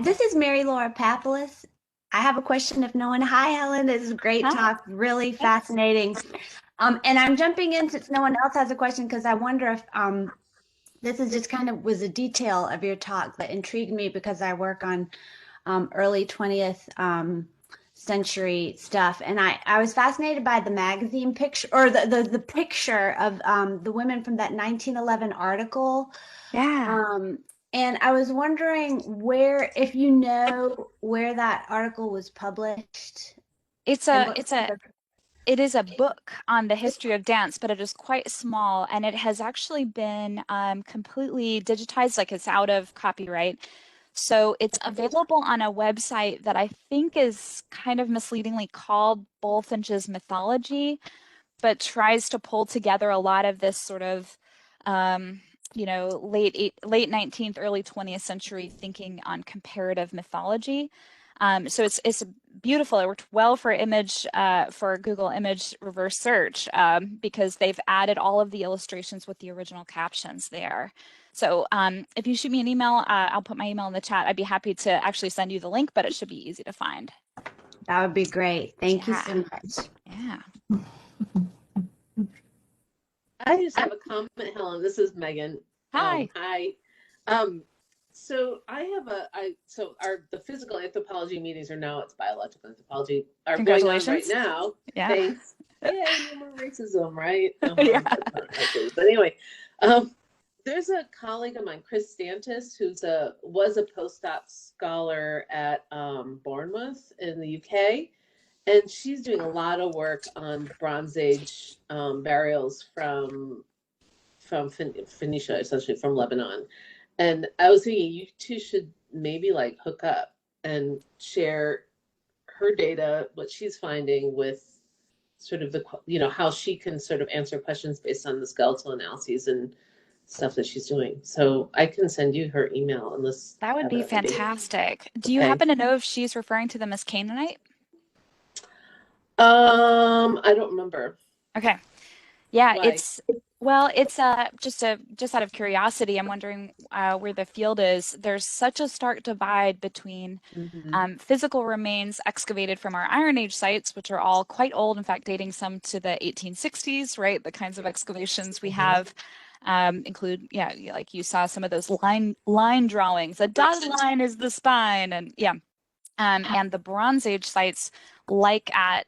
this is Mary Laura Papolis. I have a question if no one. Hi, Helen. This is a great talk. Really fascinating. And I'm jumping in since no one else has a question because I wonder if this is just kind of was a detail of your talk that intrigued me because I work on early 20th century stuff. And I was fascinated by the magazine picture or the picture of the women from that 1911 article. Yeah. Um, and I was wondering where, if you know where that article was published It's and a what it's sort a of. it is a book on the history of dance, but it is quite small and it has actually been completely digitized, like it's out of copyright. So it's available on a website that I think is kind of misleadingly called Bulfinch's Mythology, but tries to pull together a lot of this sort of um, late 19th, early 20th century thinking on comparative mythology. So it's beautiful. It worked well for for Google image reverse search because they've added all of the illustrations with the original captions there. So if you shoot me an email, I'll put my email in the chat. I'd be happy to actually send you the link, but it should be easy to find. That would be great. Thank you Yeah, so much. yeah. I just have a comment, Helen. This is Megan. Hi. Hi. So the physical anthropology meetings are now, it's biological anthropology, are going on right Congratulations. now. Yeah. Thanks. Yay, no more racism, right? Yeah. That's not likely. But anyway, there's a colleague of mine, Chris Stantis, was a postdoc scholar at Bournemouth in the UK. And she's doing a lot of work on Bronze Age burials from Phoenicia, essentially from Lebanon. And I was thinking you two should maybe like hook up and share her data, what she's finding with sort of how she can sort of answer questions based on the skeletal analyses and stuff that she's doing. So I can send you her email and let's That would have it be up to date. fantastic. Do you Okay. happen to know if she's referring to them as Canaanite? I don't remember. Okay. Yeah, Why? it's just out of curiosity, I'm wondering where the field is. There's such a stark divide between physical remains excavated from our Iron Age sites, which are all quite old, in fact, dating some to the 1860s, right? The kinds of excavations we have include, yeah, like you saw some of those line drawings. A dotted line is the spine, and yeah. And the Bronze Age sites, like at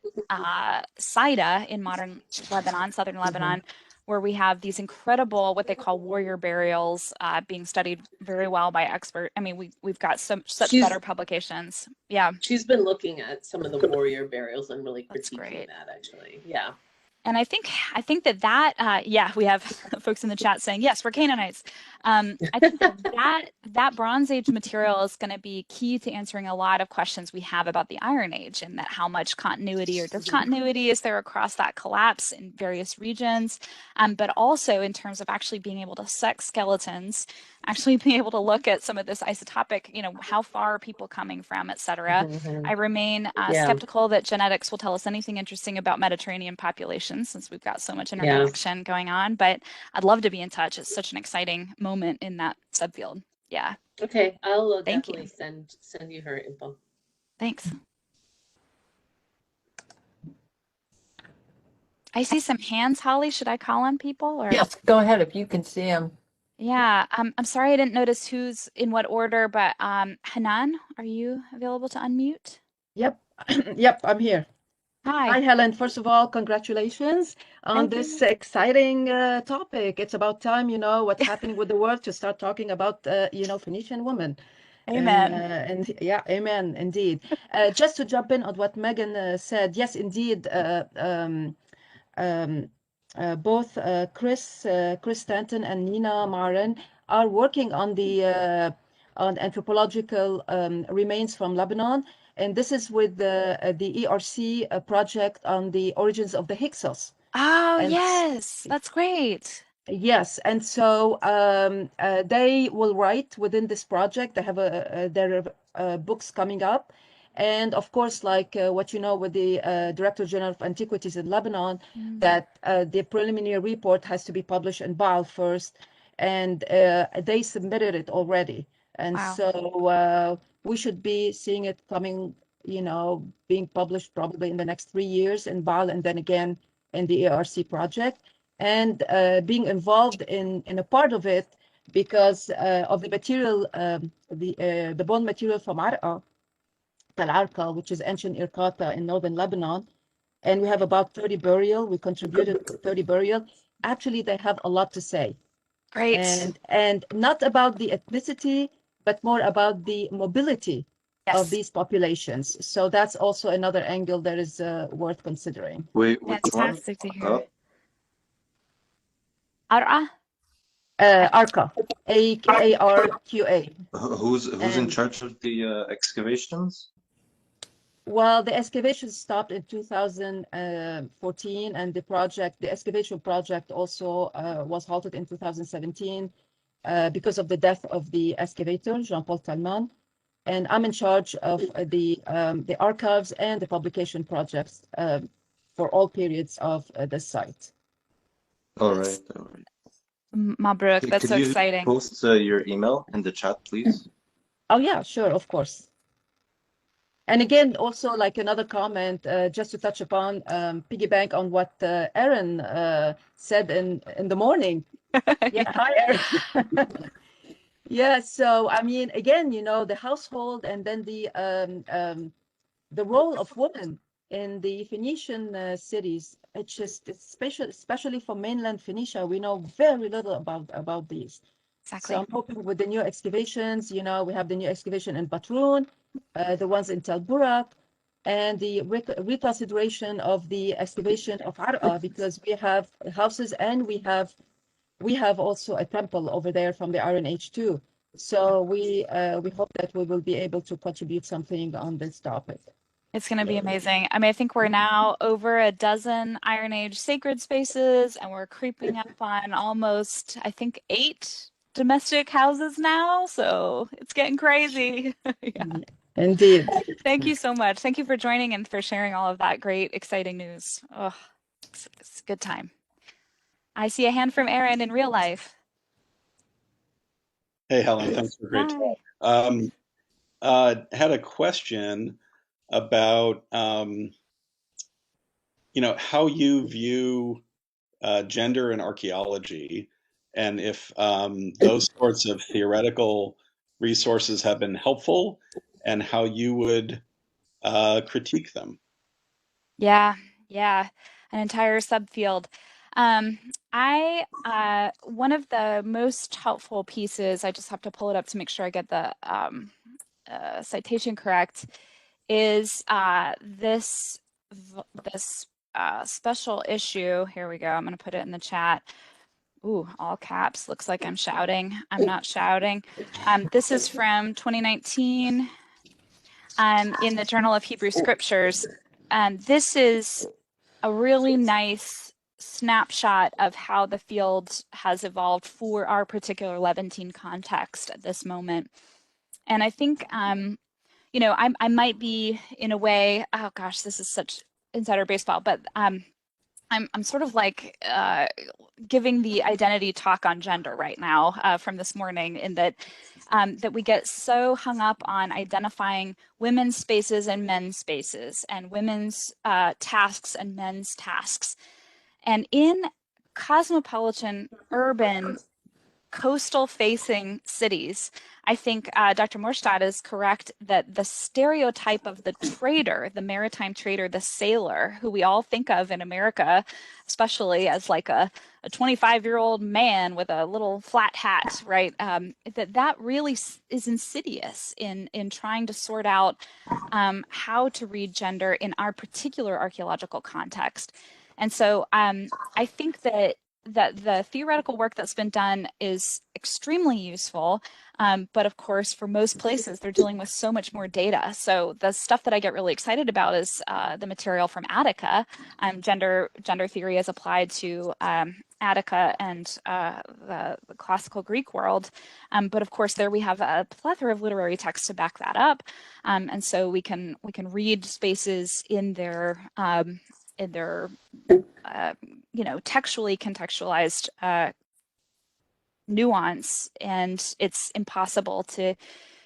Saida in modern Lebanon, southern Lebanon, where we have these incredible, what they call warrior burials, being studied very well by expert. I mean, we've got such better publications. Yeah, She's been looking at some of the warrior burials and really that's critiquing great. that, actually. Yeah. And I think that yeah, we have folks in the chat saying yes, we're Canaanites. I think that Bronze Age material is going to be key to answering a lot of questions we have about the Iron Age, and that how much continuity or discontinuity is there across that collapse in various regions, but also in terms of actually being able to sex skeletons, actually being able to look at some of this isotopic, how far are people coming from, et cetera. I remain skeptical that genetics will tell us anything interesting about Mediterranean populations since we've got so much interconnection going on, but I'd love to be in touch. It's such an exciting moment in that subfield. Yeah. Okay, I'll Thank definitely you. send you her info. Thanks. I see some hands, Holly. Should I call on people or? Yes, go ahead if you can see them. Yeah, I'm sorry I didn't notice who's in what order, but Hanan, are you available to unmute? Yep, yep, I'm here. Hi. Hi, Helen. First of all, congratulations on this exciting topic. It's about time, what's happening with the world to start talking about, Phoenician women. Amen. And yeah, amen, indeed. Just to jump in on what Megan said, yes, indeed, both Chris Stanton and Nina Maren are working on the on anthropological remains from Lebanon, and this is with the ERC project on the origins of the Hyksos. Oh, And yes, that's great. yes, and so they will write within this project. They have their books coming up, and of course, like what you know with the Director General of Antiquities in Lebanon, that the preliminary report has to be published in BAL first, and they submitted it already, and Wow. so we should be seeing it coming, being published probably in the next 3 years in BAL, and then again in the ERC project. And being involved in a part of it because of the material, the bone material from Arqa Tal Arqa, which is ancient Irkata in northern Lebanon. And we have about 30 burial. We contributed 30 burial. Actually, they have a lot to say. Great. And not about the ethnicity, but more about the mobility of Yes. these populations. So that's also another angle that is worth considering. Wait, which one? Fantastic to hear. Ar'a? Arqa, Arqa. Who's in And charge of the excavations? well, the excavation stopped in 2014, and the excavation project also was halted in 2017 because of the death of the excavator, Jean-Paul Talman. And I'm in charge of the archives and the publication projects for all periods of the site. All right. Mabruk, that's Could so you exciting. post your email in the chat, please? Oh yeah, sure, of course. And again, also like another comment, just to touch upon, piggyback on what Erin said in the morning. Yeah, hi, Erin. Yeah, so I mean, again, the household and then the role of women in the Phoenician cities. It's special, especially for mainland Phoenicia. We know very little about these. Exactly. So I'm hoping with the new excavations, we have the new excavation in Batroun, the ones in Tel Burak, and the reconsideration of the excavation of Ar'a, because we have houses and we have also a temple over there from the Iron Age too. So we hope that we will be able to contribute something on this topic. It's going to be amazing. I mean, I think we're now over a dozen Iron Age sacred spaces, and we're creeping up on almost, I think, 8 domestic houses now. So it's getting crazy. Yeah. Indeed. Thank you so much. Thank you for joining and for sharing all of that great, exciting news. Oh, it's a good time. I see a hand from Aaron in real life. Hey, Helen, thanks for a great talk. Had a question about, how you view gender in archaeology, and if those sorts of theoretical resources have been helpful, and how you would critique them. Yeah, an entire subfield. One of the most helpful pieces, I just have to pull it up to make sure I get the citation correct, is this special issue. Here we go. I'm going to put it in the chat. Ooh, all caps. Looks like I'm shouting. I'm not shouting. This is from 2019 in the Journal of Hebrew Scriptures. This is a really nice snapshot of how the field has evolved for our particular Levantine context at this moment. And I think, I might be in a way, oh gosh, this is such insider baseball, but I'm sort of like giving the identity talk on gender right now from this morning, in that we get so hung up on identifying women's spaces and men's spaces, and women's tasks and men's tasks. And in cosmopolitan, urban, coastal facing cities, I think Dr. Morstadt is correct that the stereotype of the trader, the maritime trader, the sailor, who we all think of in America, especially as like a 25-year-old man with a little flat hat, right? That really is insidious in trying to sort out how to read gender in our particular archaeological context. And so I think that the theoretical work that's been done is extremely useful. But of course, for most places, they're dealing with so much more data. So the stuff that I get really excited about is the material from Attica, gender theory as applied to Attica and the classical Greek world. But of course, there we have a plethora of literary texts to back that up. And so we can read spaces in their textually contextualized nuance, and it's impossible to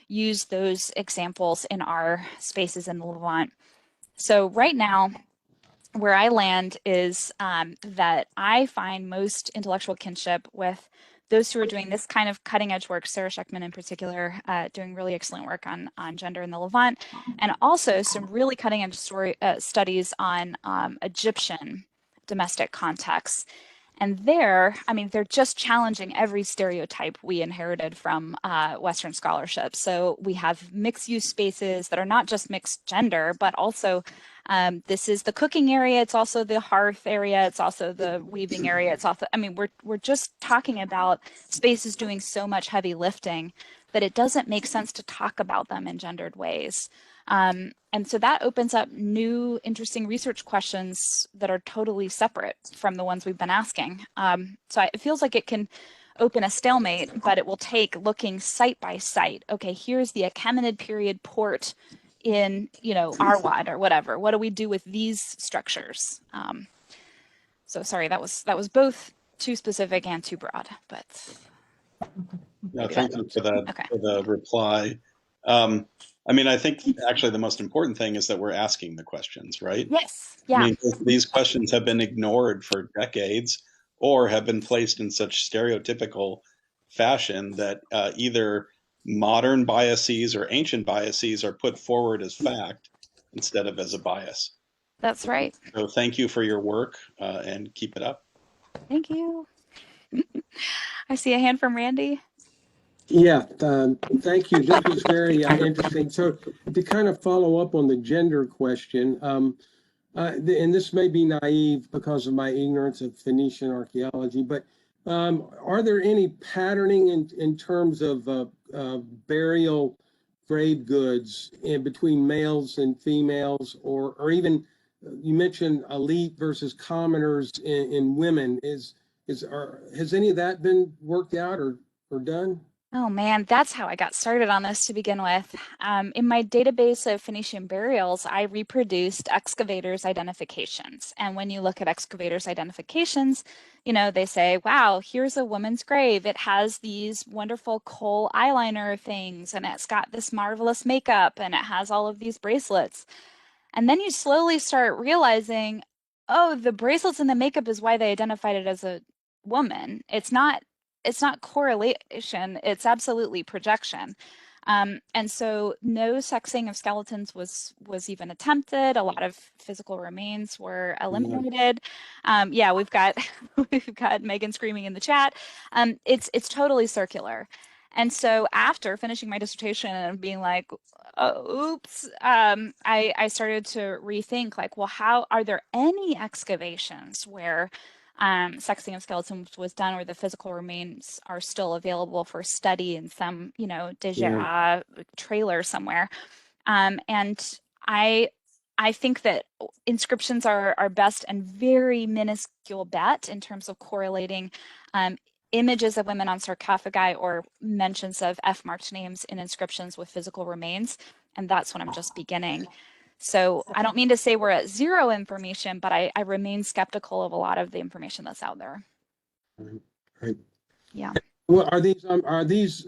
use those examples in our spaces in the Levant. So right now, where I land is that I find most intellectual kinship with those who are doing this kind of cutting edge work, Sarah Scheckman in particular, doing really excellent work on gender in the Levant, and also some really cutting edge studies on Egyptian domestic contexts. And there, I mean, they're just challenging every stereotype we inherited from Western scholarship. So we have mixed use spaces that are not just mixed gender, but also this is the cooking area. It's also the hearth area. It's also the weaving area. It's also, I mean, we're just talking about spaces doing so much heavy lifting that it doesn't make sense to talk about them in gendered ways. And so that opens up new, interesting research questions that are totally separate from the ones we've been asking. So it feels like it can open a stalemate, but it will take looking site by site. Okay, here's the Achaemenid period port in, you know, Arwad or whatever. What do we do with these structures? So sorry, that was both too specific and too broad, but. No, thank you for that, okay. for the reply. I mean, I think actually the most important thing is that we're asking the questions, right? Yes. Yeah. I mean, these questions have been ignored for decades or have been placed in such stereotypical fashion that either modern biases or ancient biases are put forward as fact instead of as a bias. That's right. So thank you for your work and keep it up. Thank you. I see a hand from Randy. Yeah, thank you. This was very interesting. So to kind of follow up on the gender question, and this may be naive because of my ignorance of Phoenician archaeology, but are there any patterning in terms of burial grave goods in between males and females, or even you mentioned elite versus commoners in women? Has any of that been worked out or done? Oh man, that's how I got started on this to begin with. In my database of Phoenician burials, I reproduced excavators' identifications. And when you look at excavators' identifications, you know, they say, wow, here's a woman's grave. It has these wonderful kohl eyeliner things, and it's got this marvelous makeup, and it has all of these bracelets. And then you slowly start realizing, oh, the bracelets and the makeup is why they identified it as a woman. It's not correlation, it's absolutely projection. And so no sexing of skeletons was even attempted. A lot of physical remains were eliminated. Yeah, we've got we've got Megan screaming in the chat. It's totally circular. And so after finishing my dissertation and being like, oh, oops, I started to rethink like, well, how are there any excavations where sexing of skeletons was done where the physical remains are still available for study in some, you know, Deja trailer somewhere. And I think that inscriptions are our best and very minuscule bet in terms of correlating images of women on sarcophagi or mentions of F-marked names in inscriptions with physical remains. And that's what I'm just beginning. So I don't mean to say we're at zero information, but I remain skeptical of a lot of the information that's out there. Right. Yeah. Well, are these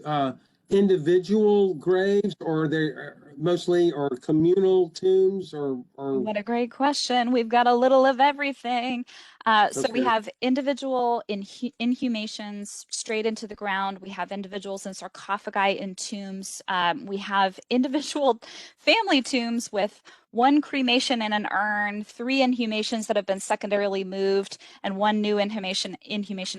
individual graves, or are they mostly or communal tombs, or? What a great question. We've got a little of everything. So we have individual inhumations straight into the ground. We have individuals in sarcophagi in tombs. We have individual family tombs with one cremation in an urn, 3 inhumations that have been secondarily moved, and 1 new inhumation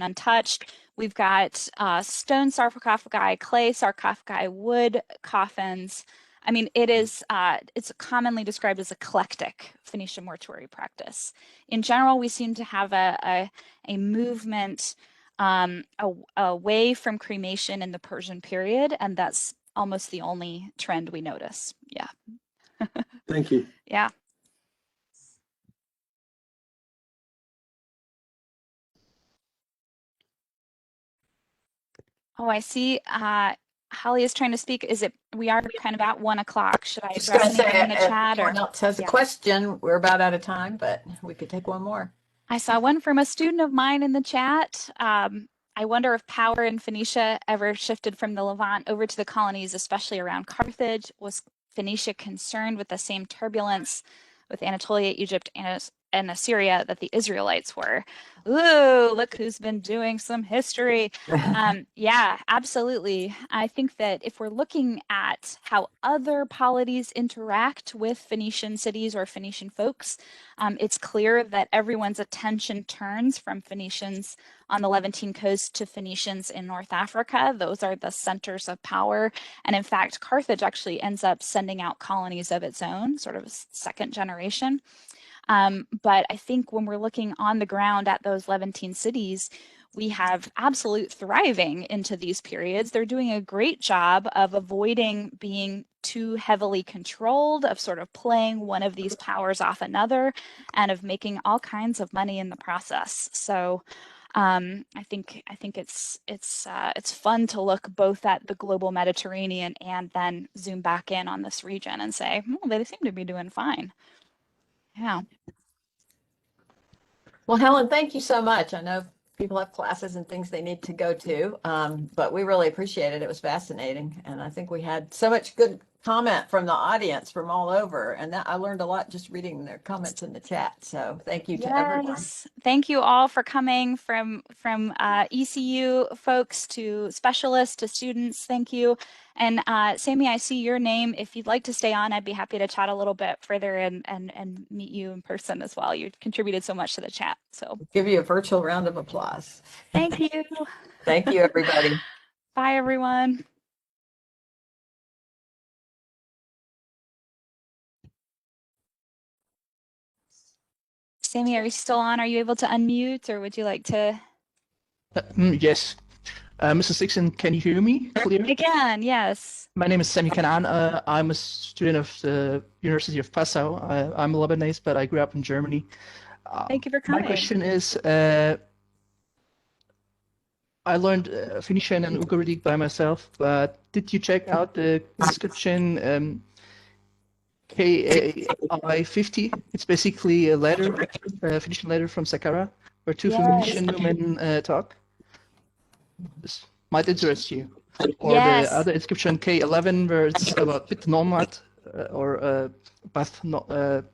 untouched. We've got stone sarcophagi, clay sarcophagi, wood coffins. I mean, it's commonly described as eclectic Phoenician mortuary practice. In general, we seem to have a movement away from cremation in the Persian period, and that's almost the only trend we notice. Yeah. Thank you. Yeah. Oh, I see. Holly is trying to speak. We are kind of at 1 o'clock. Should I Just address gonna say, anything in the if chat or? anyone else has a question, we're about out of time, but we could take one more. I saw one from a student of mine in the chat. I wonder if power in Phoenicia ever shifted from the Levant over to the colonies, especially around Carthage. Was Phoenicia concerned with the same turbulence with Anatolia, Egypt, and in Assyria that the Israelites were. Ooh, look who's been doing some history. Yeah, absolutely. I think that if we're looking at how other polities interact with Phoenician cities or Phoenician folks, it's clear that everyone's attention turns from Phoenicians on the Levantine coast to Phoenicians in North Africa. Those are the centers of power. And in fact, Carthage actually ends up sending out colonies of its own, sort of second generation. But I think when we're looking on the ground at those Levantine cities, we have absolute thriving into these periods. They're doing a great job of avoiding being too heavily controlled, of sort of playing one of these powers off another, and of making all kinds of money in the process. So I think it's fun to look both at the global Mediterranean and then zoom back in on this region and say, well, they seem to be doing fine. Yeah. Well, Helen, thank you so much. I know people have classes and things they need to go to, but we really appreciate it. It was fascinating. And I think we had so much good comment from the audience from all over. And that I learned a lot just reading their comments in the chat. So thank you to everyone. Yes. Thank you all for coming from ECU folks to specialists to students. Thank you. And Sammy, I see your name. If you'd like to stay on, I'd be happy to chat a little bit further and meet you in person as well. You contributed so much to the chat. So Give you a virtual round of applause. thank you. Thank you, everybody. Bye, everyone. Sammy, are you still on? Are you able to unmute, or would you like to? Yes. Mrs. Dixon, can you hear me clearly? Again, yes. My name is Sami Kanan. I'm a student of the University of Passau. I'm Lebanese, but I grew up in Germany. Thank you for coming. My question is, I learned Phoenician and Ugaritic by myself, but did you check out the inscription KAI-50? It's basically a letter, a Phoenician letter from Saqqara, where two Phoenician women talk. This might interest you. Or the other inscription K11, where it's about Bit Nomad or Bath Noam,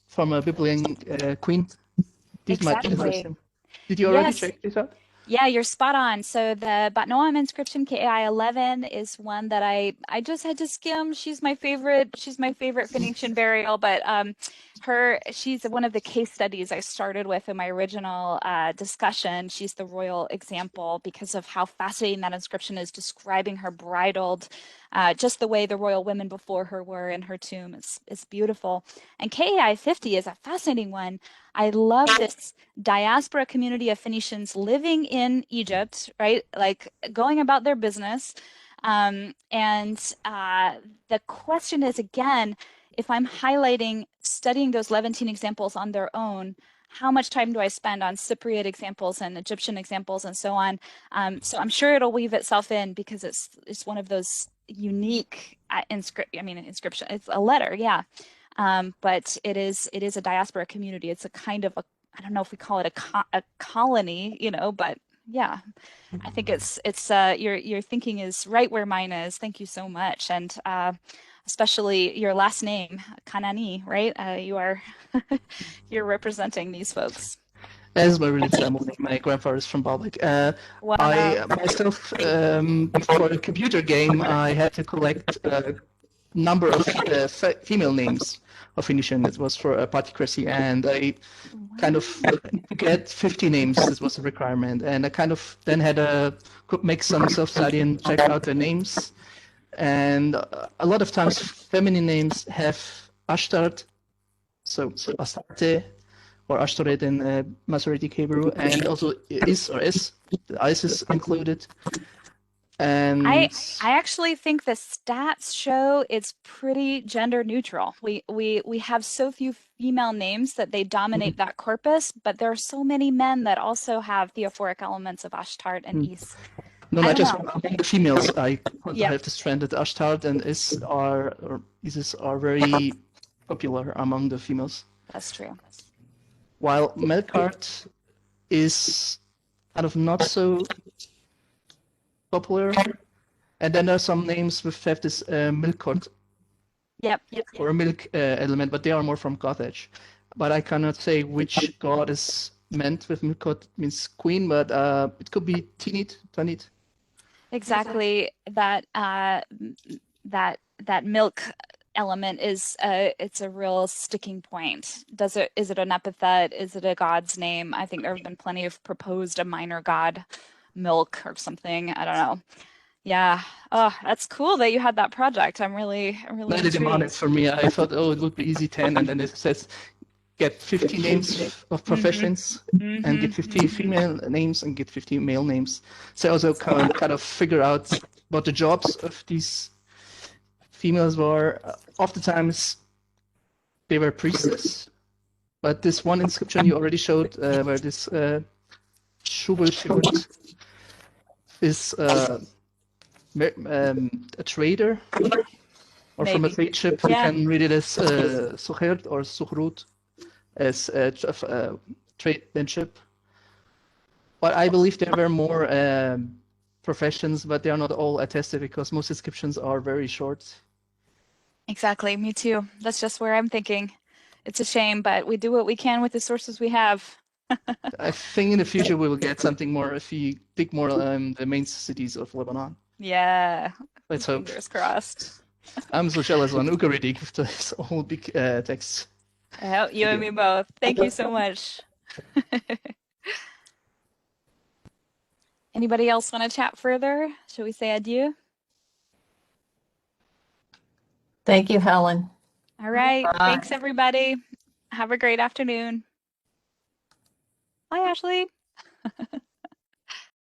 from a Biblian queen. These might interest him. Did you already check this out? Yeah, you're spot on. So the Bat Noam inscription KAI-11 is one that I just had to skim. She's my favorite Phoenician burial, but she's one of the case studies I started with in my original discussion. She's the royal example because of how fascinating that inscription is, describing her bridled, just the way the royal women before her were in her tomb. It's beautiful. And KAI-50 is a fascinating one. I love this diaspora community of Phoenicians living in Egypt, right? Like going about their business. The question is, again, if I'm highlighting studying those Levantine examples on their own, how much time do I spend on Cypriot examples and Egyptian examples and so on? So I'm sure it'll weave itself in because it's one of those unique inscription. It's a letter, yeah. But it is a diaspora community. It's a kind of I don't know if we call it a colony, but yeah, I think it's your thinking is right where mine is. Thank you so much, and especially your last name, Kanani, right? You're representing these folks. As my real family, my grandfather is from Baalbek. Wow. I myself, for a computer game, I had to collect a number of female names of Phoenician. It was for a particracy, and I kind of get 50 names. This was a requirement, and I kind of then had could make some self-study and check out the names. And a lot of times, feminine names have Ashtart, so Astarte, or Ashtoret in Masoretic Hebrew, and also Is or Is, the Isis included. And I actually think the stats show it's pretty gender neutral. We have so few female names that they dominate that corpus, but there are so many men that also have theophoric elements of Ashtart and Is. No, not just among the females. I have this trend that Ashtart and Isis are very popular among the females. That's true. While Melkart is kind of not so popular, and then there are some names with have this Milkort Yep. or a milk element, but they are more from Carthage. But I cannot say which god is meant with milk. It means queen, but it could be Tinit, Tanit. Exactly. That milk element is it's a real sticking point. Is it an epithet? Is it a god's name? I think there have been plenty of proposed a minor god milk or something. I don't know. Yeah. Oh, that's cool that you had that project. I'm really Not the amount intrigued. is for me. I thought, oh, it would be easy 10, and then it says get 50 names of professions and get 50 female names and get 50 male names. So I also kind of figure out what the jobs of these females were. Oftentimes they were priestess. But this one inscription you already showed, where this Shubal is a trader, or from a Maybe. trade ship. You Yeah. can read it as Sukhert or Sukhrut, as a trade ship. But I believe there were more professions, but they are not all attested because most inscriptions are very short. Exactly. Me too. That's just where I'm thinking. It's a shame, but we do what we can with the sources we have. I think in the future we will get something more if you dig more the main cities of Lebanon. Yeah. Let's hope. Fingers crossed. I'm so jealous on Ugaritic with this whole big text. You and me both. Thank you so much. Anybody else want to chat further? Shall we say adieu? Thank you, Helen. All right. Bye. Thanks, everybody. Have a great afternoon. Bye, Ashley.